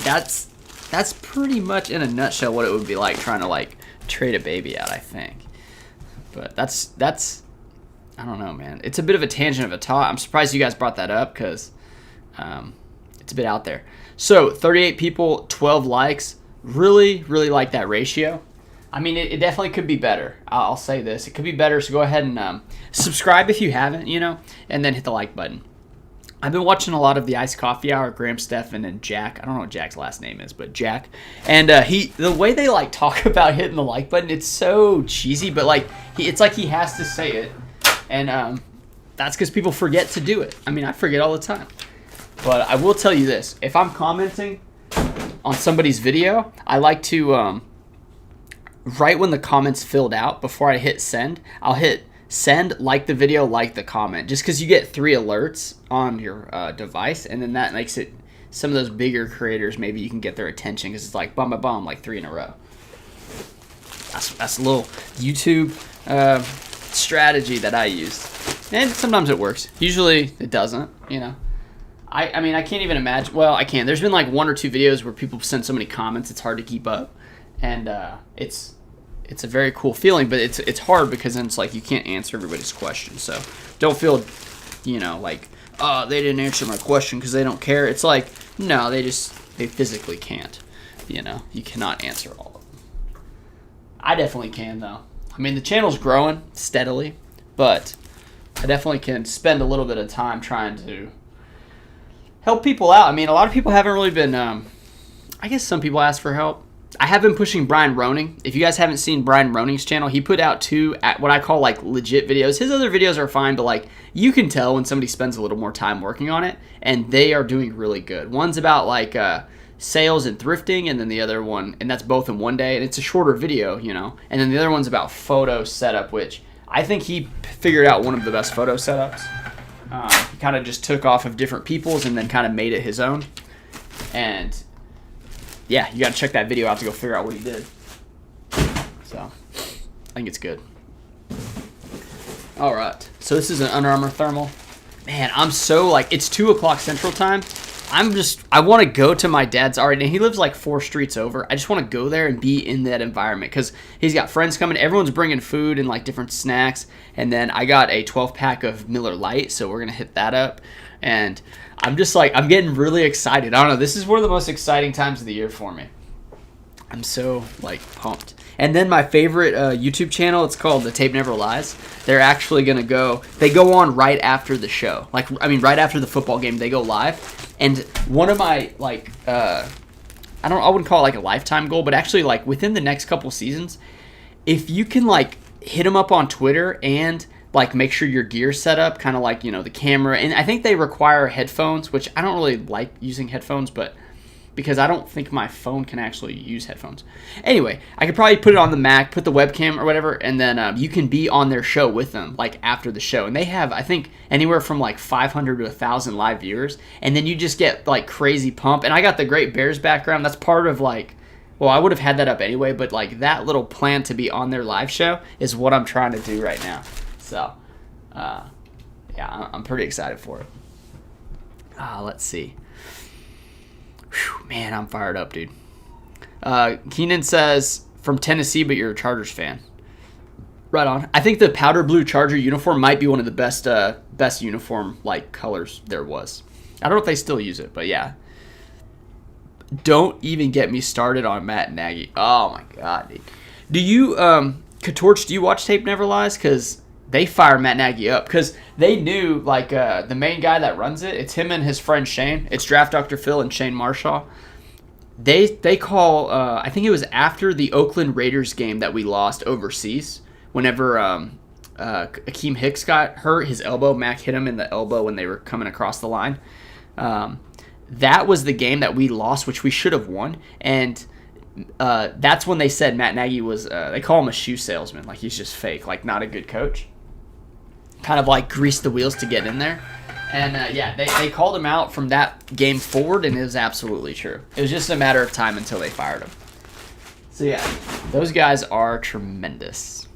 that's that's pretty much in a nutshell what it would be like trying to like trade a baby out, I think. But that's I don't know, man. It's a bit of a tangent of a talk. I'm surprised you guys brought that up because it's a bit out there. So 38 people, 12 likes. Really, really like that ratio. I mean, it definitely could be better. I'll say this. It could be better, so go ahead and subscribe if you haven't, and then hit the like button. I've been watching a lot of the Iced Coffee Hour, Graham Stephan and Jack. I don't know what Jack's last name is, but Jack. And the way they like talk about hitting the like button, it's so cheesy, but like it's like he has to say it. And that's because people forget to do it. I mean, I forget all the time. But I will tell you this. If I'm commenting on somebody's video, I like to, right when the comment's filled out, before I hit send, I'll hit send, like the video, like the comment. Just because you get 3 alerts on your device, and then that makes it, some of those bigger creators, maybe you can get their attention because it's like bum, bum, bum, like 3 in a row. That's a little YouTube strategy that I use. And sometimes it works. Usually it doesn't, I mean, I can't even imagine. Well, I can. There's been like 1 or 2 videos where people send so many comments, it's hard to keep up. And it's a very cool feeling, but it's hard because then it's like you can't answer everybody's questions. So don't feel, like, oh, they didn't answer my question because they don't care. It's like, no, they physically can't. You cannot answer all of them. I definitely can, though. I mean, the channel's growing steadily, but I definitely can spend a little bit of time trying to help people out. I mean, a lot of people haven't really been, I guess some people ask for help. I have been pushing Brian Roning. If you guys haven't seen Brian Roning's channel, he put out 2 what I call like legit videos. His other videos are fine, but like you can tell when somebody spends a little more time working on it, and they are doing really good. One's about like sales and thrifting, and then the other one, and that's both in one day, and it's a shorter video, and then the other one's about photo setup, which I think he figured out one of the best photo setups. He kind of just took off of different people's and then kind of made it his own. And yeah, you got to check that video out to go figure out what he did. So I think it's good. All right. So this is an Under Armour thermal. Man, I'm so like, it's 2 o'clock Central Time. I want to go to my dad's already, and he lives like 4 streets over. I just want to go there and be in that environment because he's got friends coming. Everyone's bringing food and like different snacks. And then I got a 12-pack of Miller Lite, so we're going to hit that up. And I'm just like, I'm getting really excited. I don't know. This is one of the most exciting times of the year for me. I'm so like pumped. And then my favorite YouTube channel, it's called The Tape Never Lies. They're actually going to they go on right after the show. Right after the football game, they go live. And one of my, like, I wouldn't call it like a lifetime goal, but actually like within the next couple seasons, if you can like hit them up on Twitter and like make sure your gear's set up, kind of like, the camera. And I think they require headphones, which I don't really like using headphones, but because I don't think my phone can actually use headphones. Anyway, I could probably put it on the Mac, put the webcam or whatever, and then you can be on their show with them, like after the show. And they have, I think, anywhere from like 500 to 1,000 live viewers. And then you just get like crazy pump. And I got the Great Bears background. That's part of like, well, I would have had that up anyway, but like that little plan to be on their live show is what I'm trying to do right now. So, yeah, I'm pretty excited for it. Let's see. Whew, man, I'm fired up, dude. Keenan says, from Tennessee, but you're a Chargers fan. Right on. I think the powder blue Charger uniform might be one of the best uniform like colors there was. I don't know if they still use it, but yeah. Don't even get me started on Matt Nagy. Oh my god, dude. Do you Katorch, do you watch Tape Never Lies? Because they fire Matt Nagy up because they knew like the main guy that runs it. It's him and his friend Shane. It's Draft Dr. Phil and Shane Marshall. They call. I think it was after the Oakland Raiders game that we lost overseas. Whenever Akeem Hicks got hurt, his elbow. Mac hit him in the elbow when they were coming across the line. That was the game that we lost, which we should have won. And that's when they said Matt Nagy was. They call him a shoe salesman. Like he's just fake. Like not a good coach. Kind of like greased the wheels to get in there. And yeah, they called him out from that game forward, and it was absolutely true. It was just a matter of time until they fired him. So yeah, those guys are tremendous.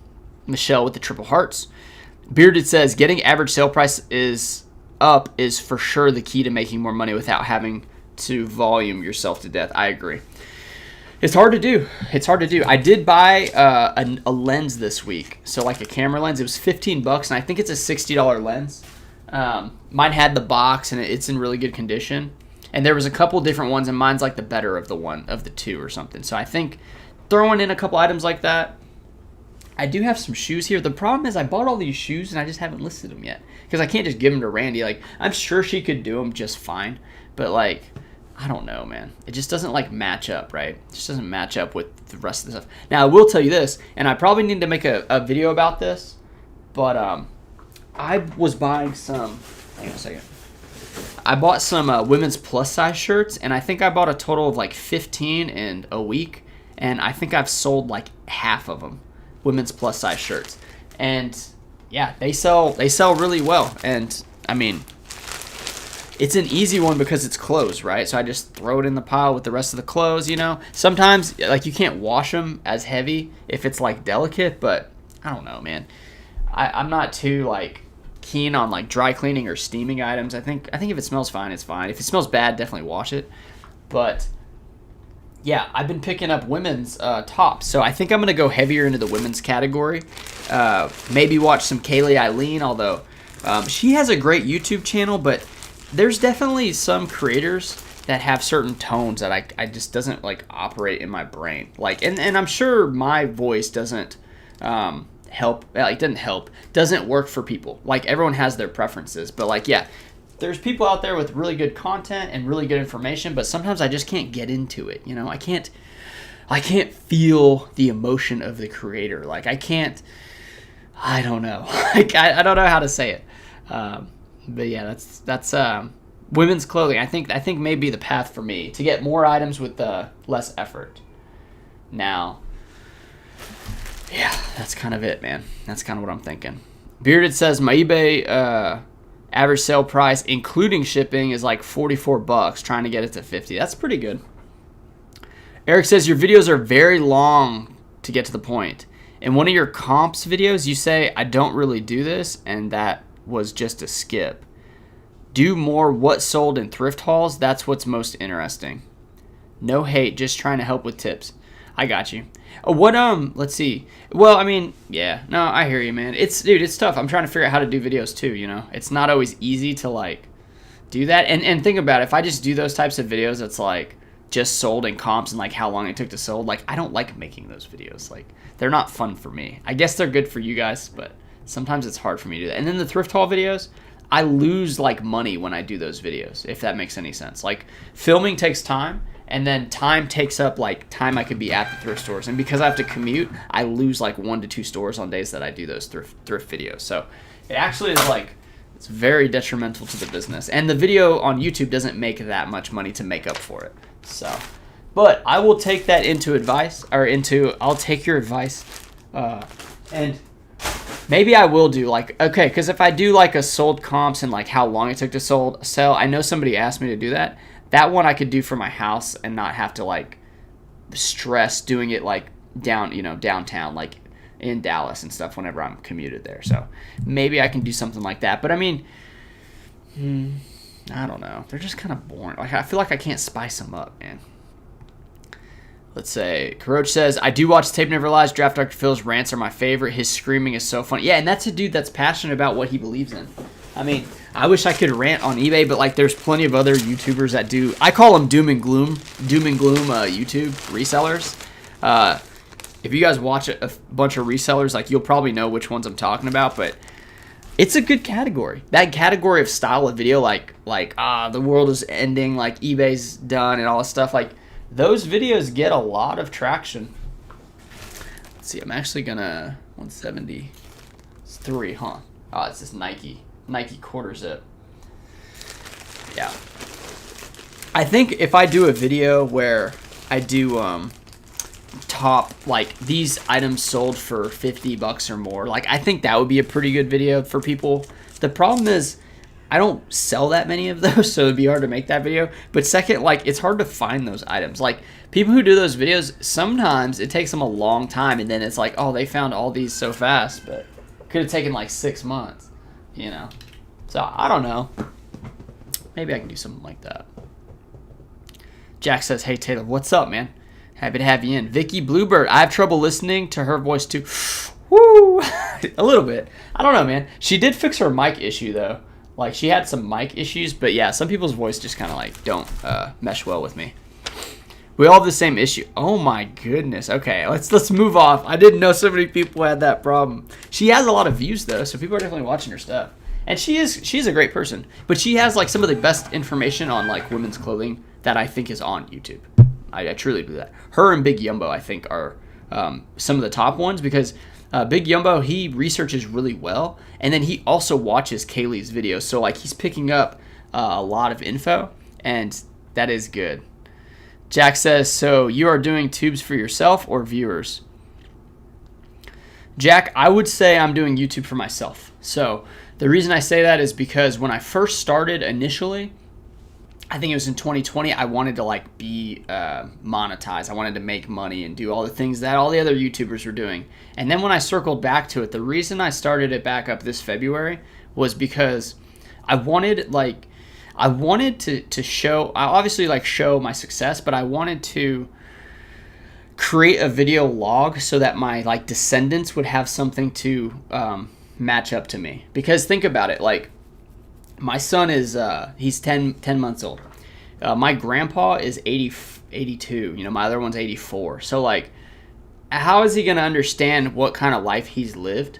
Michelle with the triple hearts. Bearded says, getting average sale price is for sure the key to making more money without having to volume yourself to death. I agree. It's hard to do. It's hard to do. I did buy a lens this week. So like a camera lens. It was $15 and I think it's a $60 lens. Mine had the box and it's in really good condition. And there was a couple different ones and mine's like the better of the two or something. So I think throwing in a couple items like that. I do have some shoes here. The problem is I bought all these shoes and I just haven't listed them yet. Because I can't just give them to Randy. Like, I'm sure she could do them just fine. But like, I don't know, man. It just doesn't like match up, right? It just doesn't match up with the rest of the stuff. Now, I will tell you this, and I probably need to make a video about this, but I was buying some, hang on a second. I bought some women's plus size shirts, and I think I bought a total of like 15 in a week, and I think I've sold like half of them, women's plus size shirts. And yeah, they sell really well, and I mean, it's an easy one because it's clothes, right? So I just throw it in the pile with the rest of the clothes, you know? Sometimes, like, you can't wash them as heavy if it's, like, delicate, but I don't know, man. I'm not too, like, keen on, like, dry cleaning or steaming items. I think if it smells fine, it's fine. If it smells bad, definitely wash it. But, yeah, I've been picking up women's tops. So I think I'm going to go heavier into the women's category. Maybe watch some Kaylee Eileen, although she has a great YouTube channel, but there's definitely some creators that have certain tones that I just doesn't like operate in my brain. Like, and I'm sure my voice doesn't doesn't work for people. Like, everyone has their preferences, but like, yeah, there's people out there with really good content and really good information, but sometimes I just can't get into it. You know, I can't feel the emotion of the creator. Like, I don't know. Like, I don't know how to say it. But yeah, that's women's clothing. I think may be the path for me to get more items with less effort. Now, yeah, that's kind of it, man. That's kind of what I'm thinking. Bearded says my eBay average sale price, including shipping, is like $44. Trying to get it to $50. That's pretty good. Eric says your videos are very long to get to the point. In one of your comps videos, you say I don't really do this, and that was just a skip. Do more what sold in thrift hauls. That's what's most interesting. No hate, just trying to help with tips. I got you. Let's see. Well, I mean, yeah, no, I hear you, man. It's tough. I'm trying to figure out how to do videos too, you know. It's not always easy to like do that. And think about it, if I just do those types of videos that's like just sold in comps and like how long it took to sold, like I don't like making those videos. Like, they're not fun for me. I guess they're good for you guys, but sometimes it's hard for me to do that. And then the thrift haul videos, I lose like money when I do those videos, if that makes any sense. Like, filming takes time, and then time takes up like time I could be at the thrift stores. And because I have to commute, I lose like 1 to 2 stores on days that I do those thrift videos. So it actually is like, it's very detrimental to the business. And the video on YouTube doesn't make that much money to make up for it. So, but I will take that I'll take your advice, and maybe I will do like, okay, because if I do like a sold comps and like how long it took to sell, I know somebody asked me to do that. That one I could do for my house and not have to like stress doing it like downtown, like in Dallas and stuff whenever I'm commuted there. So maybe I can do something like that. But I mean, I don't know. They're just kind of boring. Like, I feel like I can't spice them up, man. Let's say, Karoch says, I do watch Tape Never Lies. Draft Dr. Phil's rants are my favorite. His screaming is so funny. Yeah, and that's a dude that's passionate about what he believes in. I mean, I wish I could rant on eBay, but like, there's plenty of other YouTubers that do. I call them doom and gloom YouTube resellers. If you guys watch a bunch of resellers, like, you'll probably know which ones I'm talking about, but it's a good category. That category of style of video, like the world is ending, like eBay's done and all this stuff, like, those videos get a lot of traction. Let's see, I'm actually gonna 173, huh? Oh, it's this Nike quarter zip. Yeah. I think if I do a video where I do top, like, these items sold for $50 or more, like, I think that would be a pretty good video for people. The problem is I don't sell that many of those, so it'd be hard to make that video. But second, like, it's hard to find those items. Like, people who do those videos, sometimes it takes them a long time, and then it's like, oh, they found all these so fast, but could have taken like 6 months, you know? So I don't know. Maybe I can do something like that. Jack says, hey Taylor, what's up, man? Happy to have you in. Vicky Bluebird. I have trouble listening to her voice too. Woo! A little bit. I don't know, man. She did fix her mic issue though. Like she had some mic issues, but yeah, some people's voice just kind of like don't mesh well with me. We all have the same issue. Oh my goodness. Okay, let's move off. I didn't know so many people had that problem. She has a lot of views though, so people are definitely watching her stuff. And she's a great person. But she has like some of the best information on like women's clothing that I think is on YouTube. I truly do that. Her and Big Yumbo, I think, are some of the top ones because Big Yumbo, he researches really well, and then he also watches Kaylee's videos. So like he's picking up a lot of info, and that is good. Jack says, so you are doing tubes for yourself or viewers? Jack, I would say I'm doing YouTube for myself. So the reason I say that is because when I first started initially, I think it was in 2020, I wanted to like be monetized. I wanted to make money and do all the things that all the other YouTubers were doing. And then when I circled back to it, the reason I started it back up this February was because I wanted to show, I obviously like show my success, but I wanted to create a video log so that my like descendants would have something to match up to me. Because think about it, like my son is he's 10 months old. My grandpa is 82. You know, my other one's 84. So like, how is he gonna understand what kind of life he's lived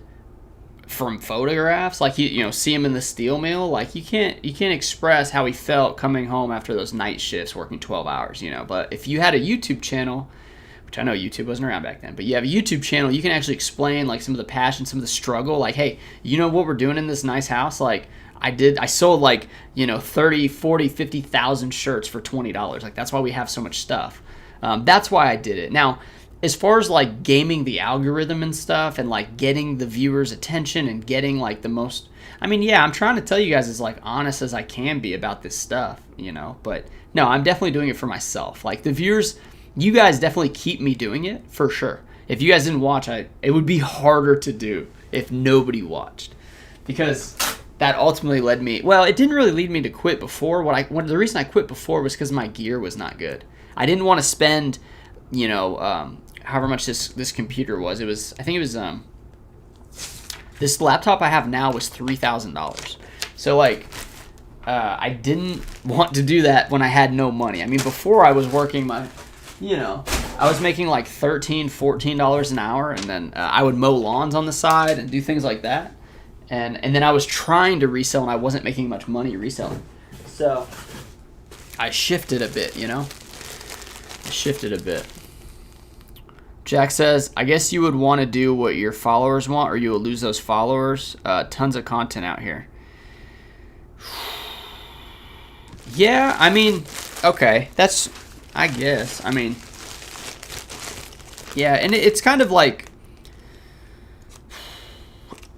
from photographs? Like you see him in the steel mill. Like you can't express how he felt coming home after those night shifts working 12 hours. You know, but if you had a YouTube channel, which I know YouTube wasn't around back then, but you have a YouTube channel, you can actually explain like some of the passion, some of the struggle. Like, hey, you know what we're doing in this nice house? Like I sold like, 30, 40, 50,000 shirts for $20. Like that's why we have so much stuff. That's why I did it. Now, as far as like gaming the algorithm and stuff and like getting the viewers' attention and getting like the most, I mean, yeah, I'm trying to tell you guys as like honest as I can be about this stuff, but no, I'm definitely doing it for myself. Like the viewers, you guys definitely keep me doing it for sure. If you guys didn't watch, it would be harder to do if nobody watched, because that ultimately led me, well, it didn't really lead me to quit before. The reason I quit before was because my gear was not good. I didn't want to spend, however much this computer was. I think it was, this laptop I have now was $3,000. So like, I didn't want to do that when I had no money. I mean, before I was working I was making like $13, $14 an hour, and then I would mow lawns on the side and do things like that. And then I was trying to resell, and I wasn't making much money reselling. So I shifted a bit, Jack says, I guess you would want to do what your followers want, or you will lose those followers. Tons of content out here. Yeah, I mean, okay, I guess. I mean, yeah, and it's kind of like,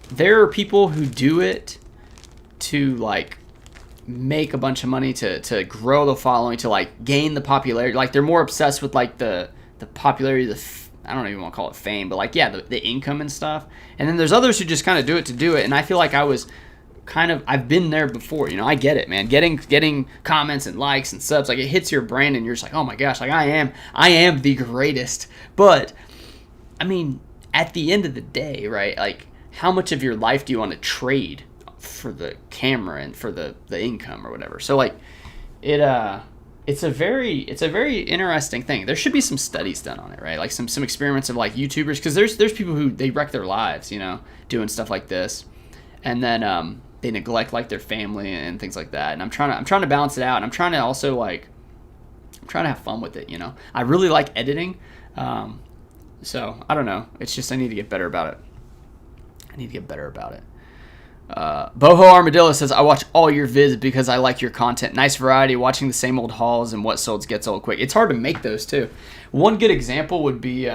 there are people who do it to like make a bunch of money, to grow the following, to like gain the popularity. Like they're more obsessed with like the popularity, I don't even want to call it fame, but like, yeah, the income and stuff. And then there's others who just kind of do it to do it. And I feel like I've been there before, I get it, man. Getting comments and likes and subs, like it hits your brain and you're just like, oh my gosh, like I am the greatest. But I mean, at the end of the day, right? Like, how much of your life do you want to trade for the camera and for the income or whatever? So like it's a very interesting thing. There should be some studies done on it, right? Like some experiments of like YouTubers, because there's people who they wreck their lives, doing stuff like this. And then they neglect like their family and things like that. And I'm trying to balance it out, and I'm trying to also like, I'm trying to have fun with it, I really like editing. So I don't know. It's just I need to get better about it. Boho Armadillo says, I watch all your vids because I like your content. Nice variety. Watching the same old hauls and what sold gets old quick. It's hard to make those too. One good example would be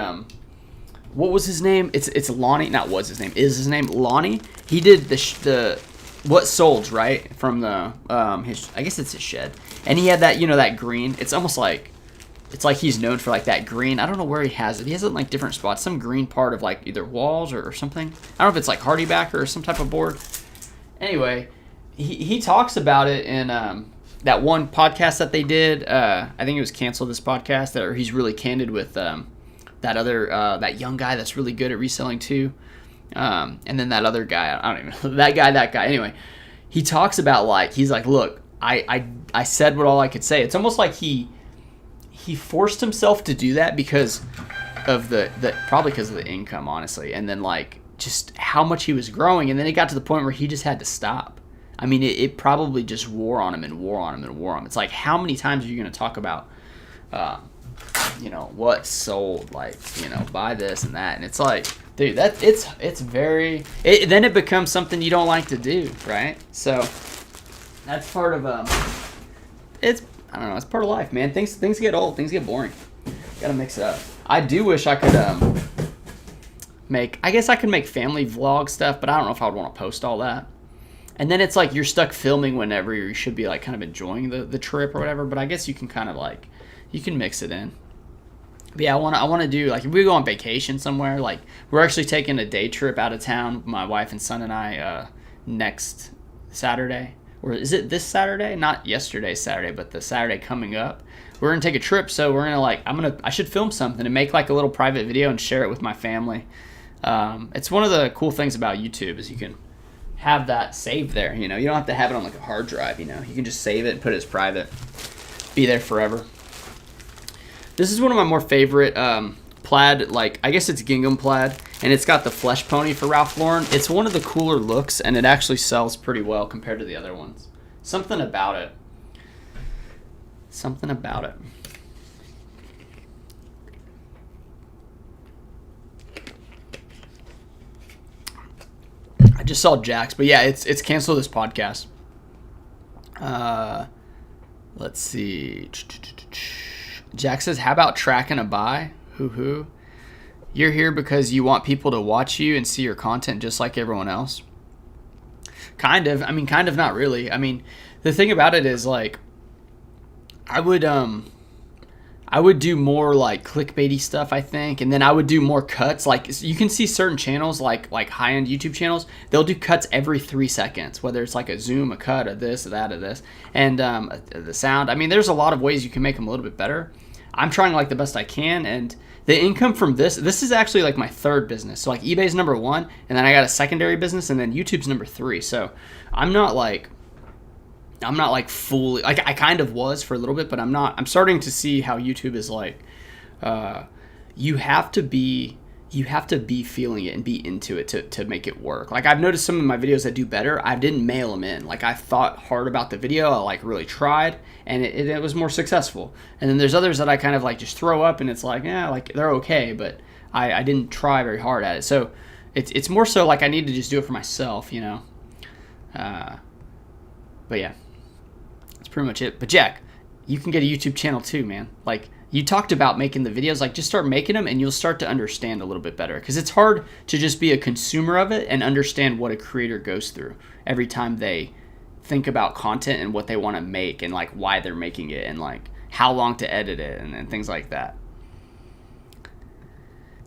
what was his name? It's Lonnie. Not was his name. Is his name Lonnie? He did the what sold, right, from the I guess it's his shed, and he had that that green. It's almost like, it's like he's known for like that green. I don't know where he has it. He has it in like different spots. Some green part of like either walls or something. I don't know if it's like Hardybacker or some type of board. Anyway, he talks about it in that one podcast that they did. I think it was Cancel This Podcast. Or he's really candid with that other that young guy that's really good at reselling too. And then that other guy, I don't even know, that guy. Anyway, he talks about like, he's like, look, I said what all I could say. It's almost like he forced himself to do that because of the probably because of the income, honestly, and then like just how much he was growing, and then it got to the point where he just had to stop. I mean, it probably just wore on him and wore on him and wore on him. It's like, how many times are you going to talk about, what sold, like, buy this and that, and it's like, dude, it's very. Then it becomes something you don't like to do, right? So that's part of it's, I don't know, it's part of life, man. Things get old, things get boring. Gotta mix it up. I do wish I could I guess I could make family vlog stuff, but I don't know if I would want to post all that. And then it's like you're stuck filming whenever you should be like kind of enjoying the trip or whatever. But I guess you can kind of like, you can mix it in. But yeah, I want to do, like, if we go on vacation somewhere, like we're actually taking a day trip out of town, my wife and son and I, next Saturday. Or is it this Saturday? Not yesterday's Saturday, but the Saturday coming up. We're gonna take a trip, so we're gonna like, I should film something and make like a little private video and share it with my family. It's one of the cool things about YouTube is you can have that saved there. You don't have to have it on like a hard drive. You can just save it and put it as private. Be there forever. This is one of my more favorite plaid, like, I guess it's gingham plaid, and it's got the flesh pony for Ralph Lauren. It's one of the cooler looks, and it actually sells pretty well compared to the other ones. Something about it. I just saw Jack's, but yeah, it's Cancel This Podcast. Let's see. Jack says, how about tracking a buy? Hoo-hoo. You're here because you want people to watch you and see your content just like everyone else. Kind of. I mean, kind of, not really. I mean, the thing about it is, like, I would do more like clickbaity stuff, I think, and then I would do more cuts. Like, you can see certain channels, like high-end YouTube channels, they'll do cuts every 3 seconds, whether it's like a zoom, a cut, a this, a that, a this, and the sound. I mean, there's a lot of ways you can make them a little bit better. I'm trying like the best I can, and the income from this is actually like my third business. So like eBay's number 1, and then I got a secondary business, and then YouTube's number 3. So I'm not like fully, like, I kind of was for a little bit, but I'm starting to see how YouTube is like, you have to be feeling it and be into it to make it work. Like, I've noticed some of my videos that do better, I didn't mail them in. Like, I thought hard about the video, I like really tried, and it was more successful. And then there's others that I kind of like just throw up, and it's like, yeah, like they're okay, but I didn't try very hard at it. So it's more so like I need to just do it for myself, but yeah, that's pretty much it. But Jack, you can get a YouTube channel too, man. Like, you talked about making the videos, like, just start making them and you'll start to understand a little bit better, because it's hard to just be a consumer of it and understand what a creator goes through every time they think about content and what they want to make and like why they're making it and like how long to edit it and things like that.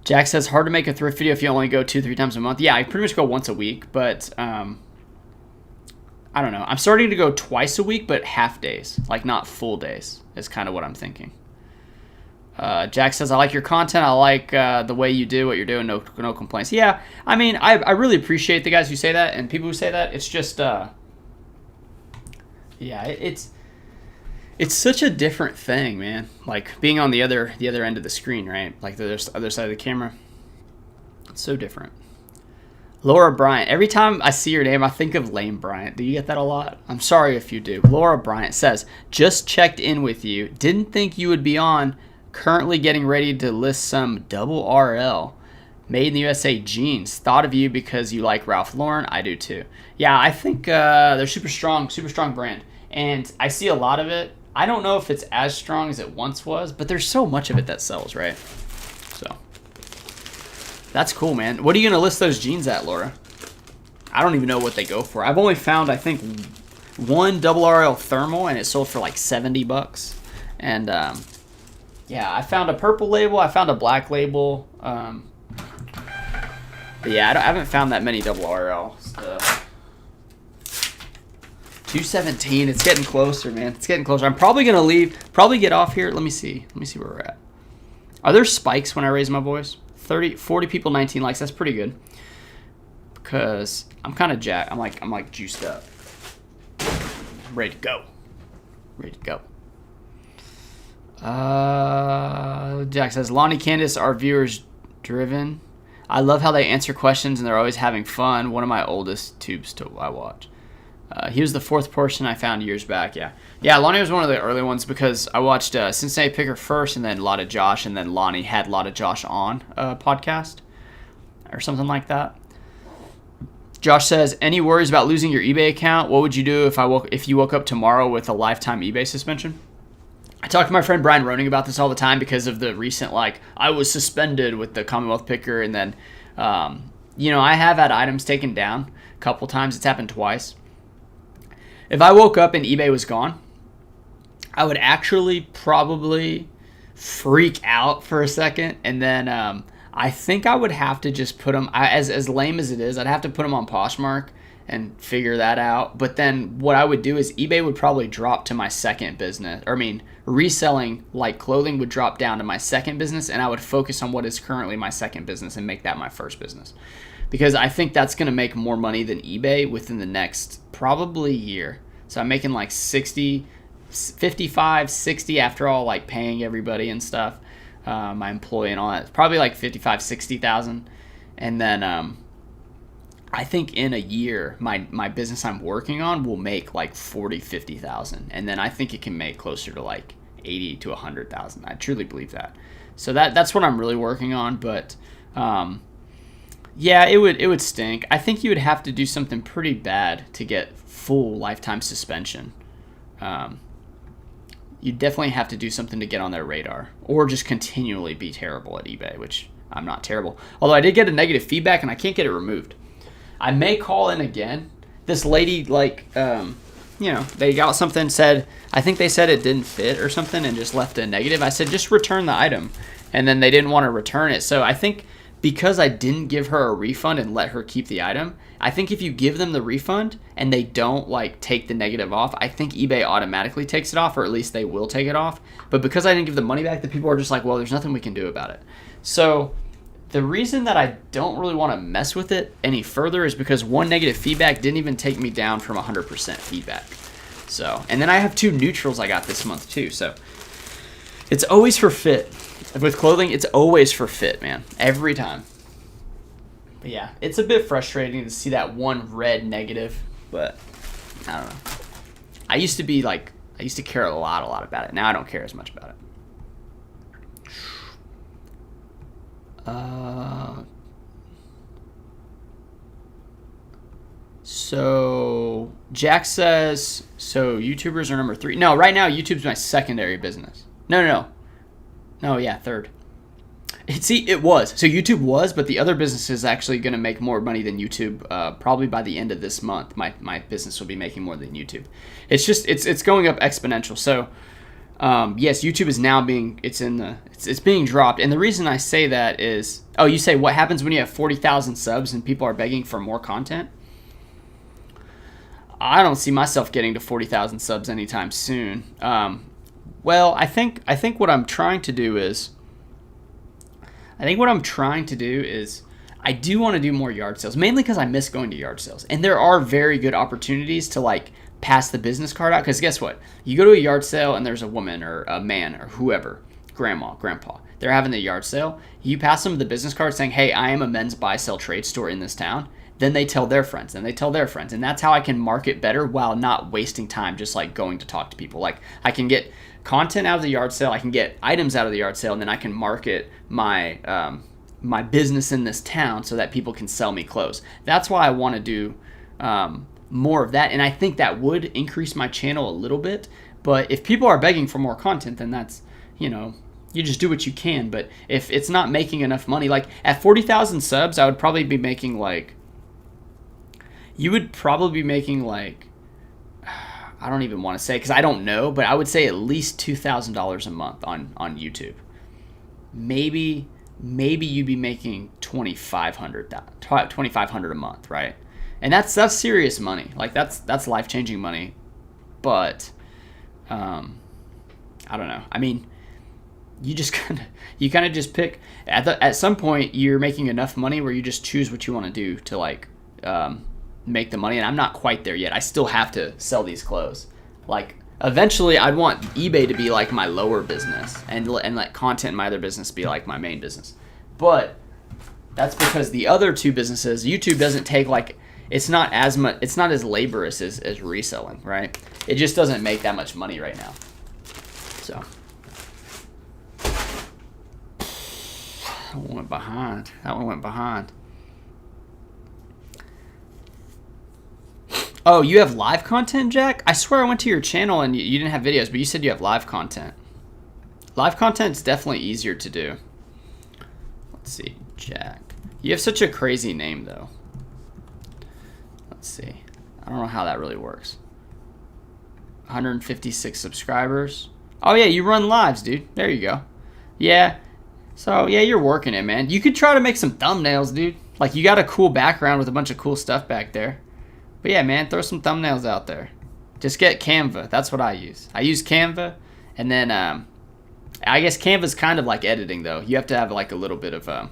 Jack says, hard to make a thrift video if you only go 2-3 times a month. Yeah, I pretty much go once a week, but I don't know. I'm starting to go twice a week, but half days, like not full days, is kind of what I'm thinking. Jack says, I like your content. I like the way you do what you're doing. No complaints. Yeah, I mean, I really appreciate the guys who say that and people who say that. It's just, yeah, it's such a different thing, man. Like being on the other end of the screen, right? Like the other side of the camera. It's so different. Laura Bryant. Every time I see your name, I think of Lane Bryant. Do you get that a lot? I'm sorry if you do. Laura Bryant says, just checked in with you. Didn't think you would be on. Currently getting ready to list some double RL made in the USA jeans. Thought of you because you like Ralph Lauren. I do too. Yeah, I think they're super strong brand. And I see a lot of it. I don't know if it's as strong as it once was, but there's so much of it that sells, right? So that's cool, man. What are you going to list those jeans at, Laura? I don't even know what they go for. I've only found, I think, one double RL thermal, and it sold for like $70. And yeah, I found a purple label. I found a black label. But yeah, I haven't found that many double RL stuff. 217. It's getting closer, man. It's getting closer. I'm probably gonna leave. Probably get off here. Let me see. Let me see where we're at. Are there spikes when I raise my voice? 40 people, 19 likes. That's pretty good. Because I'm kind of jacked. I'm like juiced up. I'm ready to go. Ready to go. Jack says, Lonnie, Candace, are viewers driven? I love how they answer questions and they're always having fun. One of my oldest tubes I watch. He was the fourth person I found years back. Yeah, Lonnie was one of the early ones because I watched Cincinnati Picker first, and then Lotta Josh, and then Lonnie had Lotta Josh on a podcast or something like that. Josh says, any worries about losing your eBay account? What would you do if you woke up tomorrow with a lifetime eBay suspension? I talk to my friend Brian Roning about this all the time because of the recent, I was suspended with the Commonwealth Picker, and then, I have had items taken down a couple times. It's happened twice. If I woke up and eBay was gone, I would actually probably freak out for a second, and then I think I would have to just put them, as lame as it is, I'd have to put them on Poshmark and figure that out. But then what I would do is eBay would probably drop to my second business. Reselling like clothing would drop down to my second business, and I would focus on what is currently my second business and make that my first business. Because I think that's going to make more money than eBay within the next probably year. So I'm making like 60, 55, 60 after all, like paying everybody and stuff. My employee and all that. Probably like 55, 60,000. And then I think in a year, my business I'm working on will make like 40, 50,000. And then I think it can make closer to like 80 to 100,000. I truly believe that. So that's what I'm really working on. But yeah, it would stink. I think you would have to do something pretty bad to get full lifetime suspension. You definitely have to do something to get on their radar, or just continually be terrible at eBay, which I'm not terrible. Although I did get a negative feedback and I can't get it removed. I may call in again. This lady, they got something, I think they said it didn't fit or something and just left a negative. I said, just return the item. And then they didn't want to return it. So I think because I didn't give her a refund and let her keep the item, I think if you give them the refund and they don't take the negative off, I think eBay automatically takes it off, or at least they will take it off. But because I didn't give the money back, the people are just like, well, there's nothing we can do about it. So the reason that I don't really want to mess with it any further is because one negative feedback didn't even take me down from 100% feedback. So, and then I have 2 neutrals I got this month too. So it's always for fit. With clothing, it's always for fit, man. Every time. But yeah, it's a bit frustrating to see that one red negative, but I don't know. I used to care a lot about it. Now I don't care as much about it. So Jack says, so YouTubers are number 3. No, right now YouTube's my secondary business. No, yeah, third. It was. So YouTube was, but the other business is actually going to make more money than YouTube. Probably by the end of this month, my business will be making more than YouTube. It's just it's going up exponential. So yes, YouTube is now it's being dropped. And the reason I say that is, you say what happens when you have 40,000 subs and people are begging for more content? I don't see myself getting to 40,000 subs anytime soon. Well, I think what I'm trying to do is, I do want to do more yard sales, mainly because I miss going to yard sales. And there are very good opportunities to pass the business card out. Because guess what? You go to a yard sale and there's a woman or a man or whoever, grandma, grandpa, they're having the yard sale. You pass them the business card saying, hey, I am a men's buy-sell trade store in this town. Then they tell their friends, and they tell their friends. And that's how I can market better while not wasting time just going to talk to people. I can get content out of the yard sale, I can get items out of the yard sale, and then I can market my my business in this town so that people can sell me clothes. That's why I want to do more of that, and I think that would increase my channel a little bit. But if people are begging for more content, then that's, you just do what you can. But if it's not making enough money, at 40,000 subs, I would probably be making you would probably be making I don't even want to say because I don't know, but I would say at least $2,000 a month on YouTube. Maybe you'd be making $2,500 a month, right? And that's serious money. Like that's life-changing money. But I don't know. I mean, you kind of just pick at some point you're making enough money where you just choose what you want to do to like make the money. And I'm not quite there yet. I still have to sell these clothes. Like eventually I'd want eBay to be like my lower business and let content in my other business be like my main business. But that's because the other two businesses, YouTube doesn't take like, it's not as laborious as reselling, right? It just doesn't make that much money right now. So that one went behind. Oh, you have live content, Jack? I swear I went to your channel and you didn't have videos, but you said you have live content. Live content's definitely easier to do. Let's see, Jack. You have such a crazy name, though. Let's see. I don't know how that really works. 156 subscribers. Oh, yeah, you run lives, dude. There you go. Yeah. So, yeah, you're working it, man. You could try to make some thumbnails, dude. Like, you got a cool background with a bunch of cool stuff back there. But, yeah, man, throw some thumbnails out there. Just get Canva. That's what I use. I use Canva, and then I guess Canva's kind of like editing, though. You have to have, like, a little bit of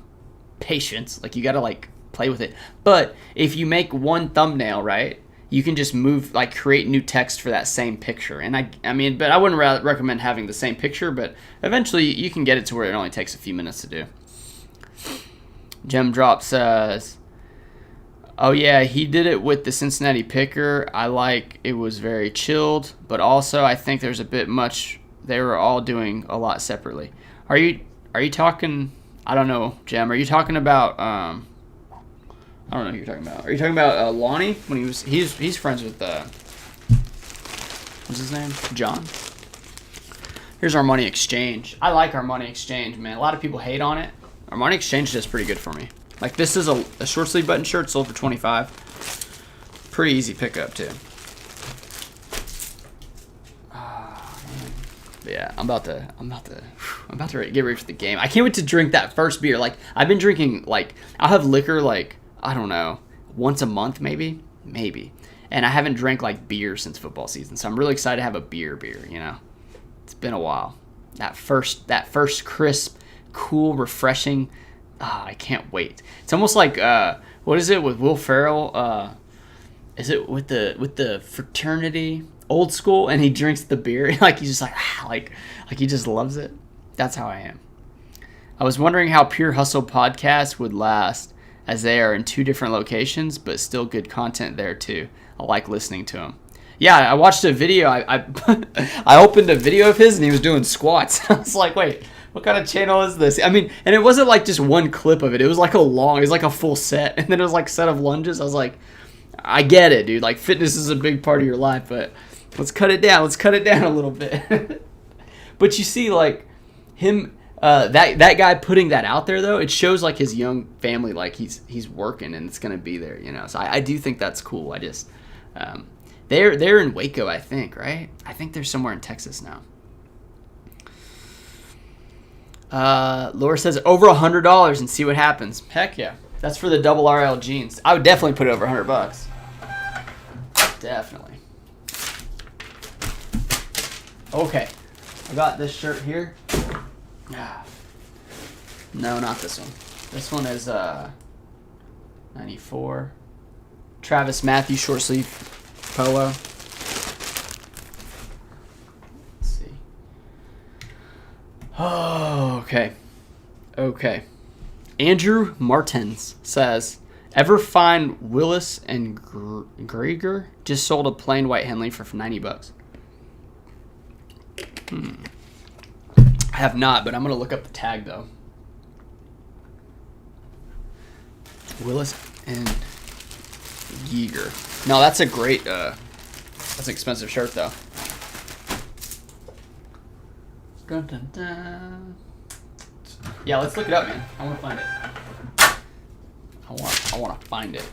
patience. Like, you got to, like, play with it. But if you make one thumbnail, right, you can just move, like, create new text for that same picture. And I mean, but I wouldn't recommend having the same picture, but eventually you can get it to where it only takes a few minutes to do. Gem Drop says, oh yeah, he did it with the Cincinnati Picker. I like it was very chilled, but also I think there's a bit much. They were all doing a lot separately. Are you talking, I don't know, Gem, are you talking about I don't know who you're talking about. Are you talking about Lonnie when he's friends with what's his name? John. Here's our money exchange. I like our money exchange, man. A lot of people hate on it. Our money exchange does pretty good for me. Like this is a short sleeve button shirt sold for $25. Pretty easy pickup too. Yeah, I'm about to get ready for the game. I can't wait to drink that first beer. Like I've been drinking, like I'll have liquor like, I don't know, once a month maybe. And I haven't drank like beer since football season. So I'm really excited to have a beer, you know. It's been a while. That first crisp, cool, refreshing. I can't wait. It's almost like what is it with Will Ferrell? Is it with the fraternity? Old School, and he drinks the beer like he's just like he just loves it. That's how I am. I was wondering how Pure Hustle podcast would last, as they are in two different locations, but still good content there too. I like listening to him. Yeah, I watched a video. I opened a video of his and he was doing squats. I was like, wait, what kind of channel is this? I mean, and it wasn't like just one clip of it. It was like it was like a full set, and then it was like a set of lunges. I was like, I get it, dude. Like fitness is a big part of your life, but let's cut it down. Let's cut it down a little bit. But you see, like him, that guy putting that out there though, it shows like his young family, like he's working and it's gonna be there, you know. So I do think that's cool. I just they're in Waco, I think, right? I think they're somewhere in Texas now. Laura says over $100 and see what happens. Heck yeah, that's for the double RL jeans. I would definitely put it over $100. Definitely. Okay, I got this shirt here. No, not this one. This one is 94. Travis Matthew short sleeve polo. Let's see. Oh, okay. Andrew Martins says, ever find Willis and Grieger just sold a plain white Henley for $90? I have not, but I'm gonna look up the tag though. Willis and Giger. No, that's a great. That's an expensive shirt though. Dun, dun, dun. Yeah, let's look it up, man. I want to find it. I want to find it.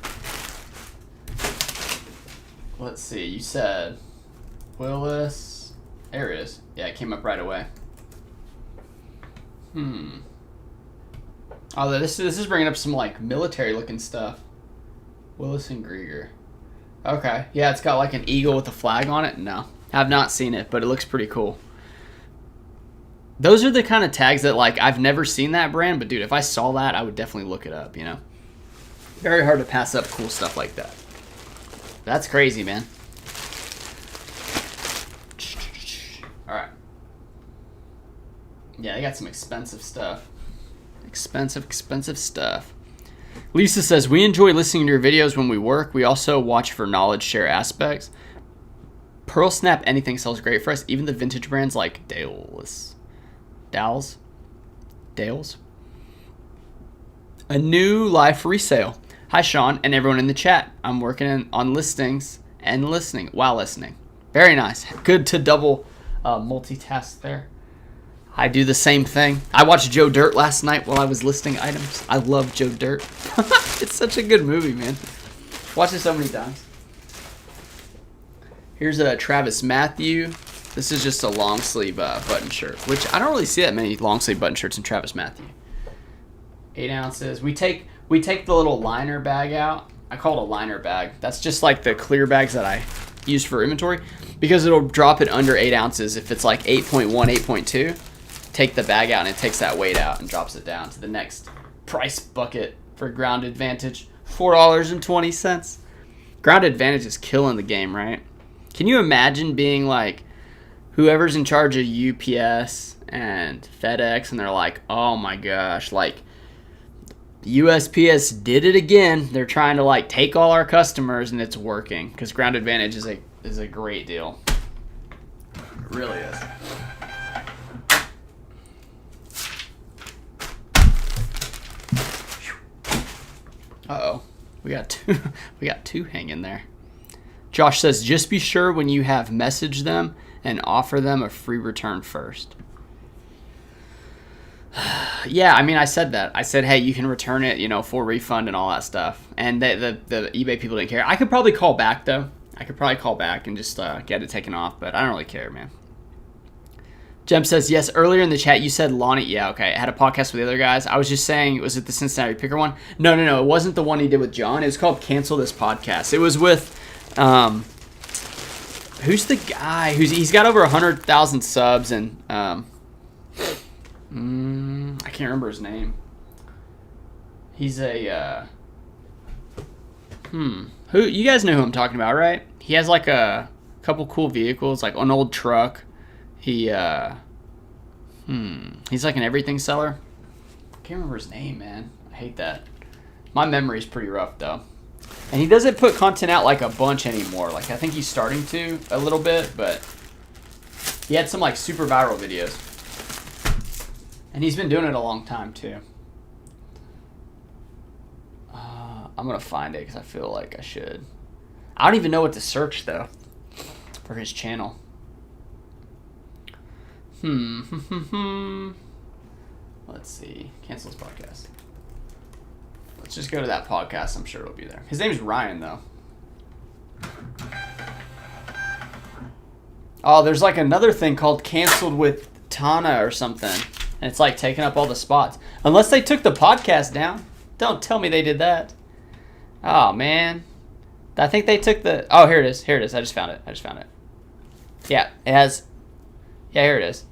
Let's see. You said Willis. There it is. Yeah, it came up right away. Oh, this is bringing up some like military looking stuff. Willis and Grieger. Okay. Yeah, it's got like an eagle with a flag on it. No, I've not seen it, but it looks pretty cool. Those are the kind of tags that, like, I've never seen that brand, but dude, if I saw that, I would definitely look it up, you know? Very hard to pass up cool stuff like that. That's crazy, man. All right. Yeah, they got some expensive stuff. Expensive stuff. Lisa says, we enjoy listening to your videos when we work. We also watch for knowledge share aspects. Pearl Snap anything sells great for us, even the vintage brands like Dales. A new life resale. Hi, Sean, and everyone in the chat. I'm working on listings and listening while listening. Very nice. Good to double multitask there. I do the same thing. I watched Joe Dirt last night while I was listing items. I love Joe Dirt. It's such a good movie, man. Watched it so many times. Here's a Travis Matthew. This is just a long sleeve button shirt, which I don't really see that many long sleeve button shirts in Travis Matthew. 8 ounces. We take the little liner bag out. I call it a liner bag. That's just like the clear bags that I use for inventory, because it'll drop it under 8 ounces. If it's like 8.1, 8.2, take the bag out and it takes that weight out and drops it down to the next price bucket for Ground Advantage. $4.20. Ground Advantage is killing the game, right? Can you imagine being like whoever's in charge of UPS and FedEx and they're like, oh my gosh, like USPS did it again. They're trying to like take all our customers and it's working, because Ground Advantage is a great deal. It really is. Uh-oh. We got two hanging there. Josh says, just be sure when you have messaged them and offer them a free return first. Yeah, I mean, I said that. I said, hey, you can return it, full refund and all that stuff. And the eBay people didn't care. I could probably call back, though. I could probably call back and just get it taken off, but I don't really care, man. Jem says, yes, earlier in the chat you said Lonnie. Yeah, okay. I had a podcast with the other guys. I was just saying, was it the Cincinnati Picker one? No. It wasn't the one he did with John. It was called Cancel This Podcast. It was with, who's the guy? He's got over 100,000 subs, and I can't remember his name. He's a, who, you guys know who I'm talking about, right? He has like a couple cool vehicles, like an old truck. He's like an everything seller. I can't remember his name, man. I hate that. My memory's pretty rough, though. And he doesn't put content out like a bunch anymore. Like, I think he's starting to a little bit, but he had some like super viral videos. And he's been doing it a long time, too. I'm going to find it because I feel like I should. I don't even know what to search, though, for his channel. Let's see. Cancel this podcast. Let's just go to that podcast. I'm sure it'll be there. His name's Ryan, though. Oh, there's like another thing called Canceled with Tana or something. And it's like taking up all the spots. Unless they took the podcast down. Don't tell me they did that. Oh, man. I think they took the... Oh, here it is. I just found it. Yeah, it has... Yeah, here it is.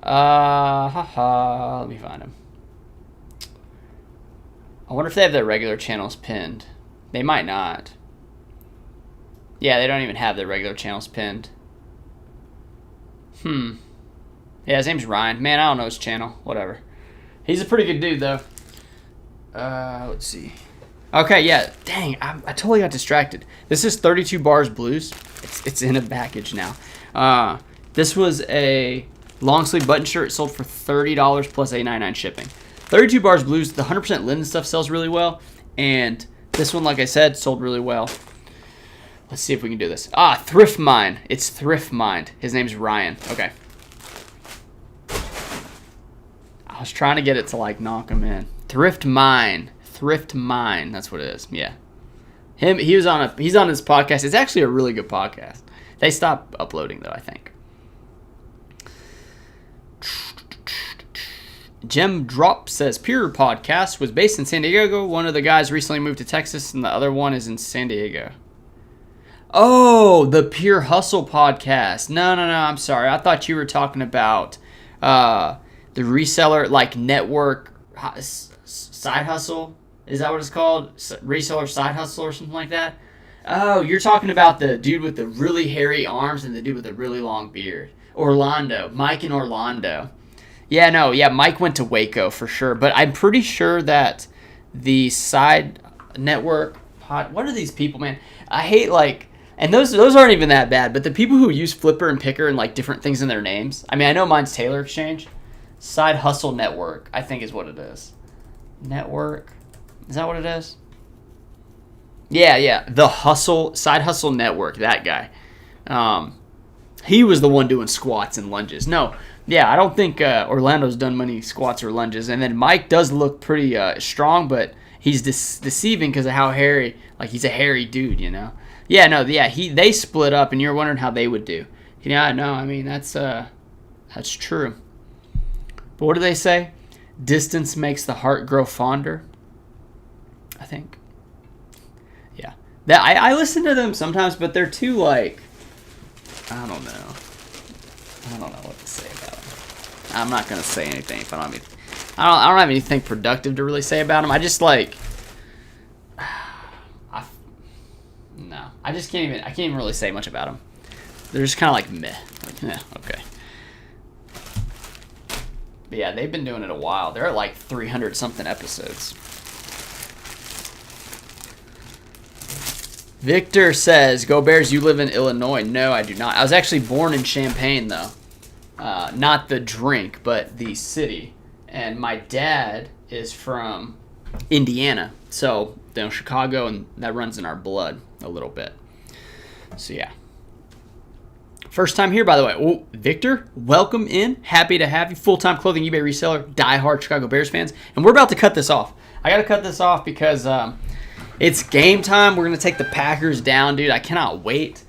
Let me find him. I wonder if they have their regular channels pinned. They might not. Yeah, they don't even have their regular channels pinned. Yeah, his name's Ryan. Man, I don't know his channel. Whatever. He's a pretty good dude, though. Let's see. Okay, yeah. Dang, I totally got distracted. This is 32 Bars Blues. It's in a package now. This was a long sleeve button shirt. Sold for $30 plus $8.99 shipping. 32 Bars Blues, the 100% linen stuff sells really well. And this one, like I said, sold really well. Let's see if we can do this. Thrift Mind. It's Thrift Mind. His name's Ryan. Okay. I was trying to get it to like knock him in. Thrift Mind. That's what it is. Yeah. He's on his podcast. It's actually a really good podcast. They stopped uploading though, I think. Gem Drop says Pure Podcast was based in San Diego. One of the guys recently moved to Texas, and the other one is in San Diego. Oh, the Pure Hustle Podcast. No, I'm sorry. I thought you were talking about the reseller, like network side hustle. Is that what it's called? Reseller side hustle or something like that? Oh, you're talking about the dude with the really hairy arms and the dude with the really long beard. Orlando. Mike and Orlando. Yeah, Mike went to Waco for sure, but I'm pretty sure that the side network what are these people, man? I hate and those aren't even that bad, but the people who use Flipper and Picker and like different things in their names. I mean, I know mine's Taylor Exchange. Side Hustle Network, I think is what it is. Network. Is that what it is? Yeah, the Side Hustle Network, that guy. He was the one doing squats and lunges. No, yeah, I don't think Orlando's done many squats or lunges. And then Mike does look pretty strong, but he's deceiving because of how hairy, he's a hairy dude, you know? They split up, and you're wondering how they would do. Yeah, no, I mean, that's true. But what do they say? Distance makes the heart grow fonder, I think. Yeah. I listen to them sometimes, but they're too, I don't know. I don't know what to say about them. I'm not going to say anything if I don't have anything productive to really say about them. I just, no. I just can't even really say much about them. They're just kind of meh. Okay. But yeah, they've been doing it a while. They're at 300 something episodes. Victor says, "Go Bears, you live in Illinois." No, I do not. I was actually born in Champaign, though. Not the drink, but the city. And my dad is from Indiana. So, Chicago, and that runs in our blood a little bit. So, yeah. First time here, by the way. Oh, Victor, welcome in. Happy to have you. Full-time clothing eBay reseller, diehard Chicago Bears fans. And we're about to cut this off. I got to cut this off because it's game time. We're going to take the Packers down, dude. I cannot wait.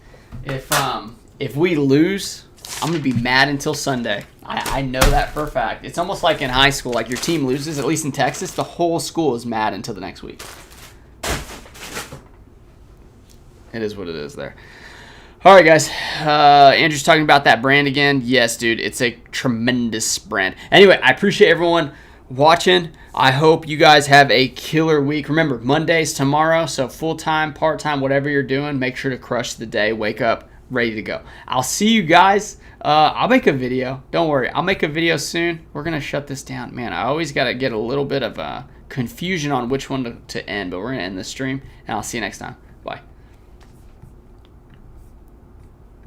If we lose, I'm going to be mad until Sunday. I know that for a fact. It's almost like in high school. Your team loses, at least in Texas, the whole school is mad until the next week. It is what it is there. All right, guys. Andrew's talking about that brand again. Yes, dude. It's a tremendous brand. Anyway, I appreciate everyone watching. I hope you guys have a killer week. Remember, Monday's tomorrow, so full-time, part-time, whatever you're doing, make sure to crush the day. Wake up ready to go. I'll see you guys. I'll make a video. Don't worry. I'll make a video soon. We're going to shut this down. Man, I always got to get a little bit of confusion on which one to end, but we're going to end the stream, and I'll see you next time.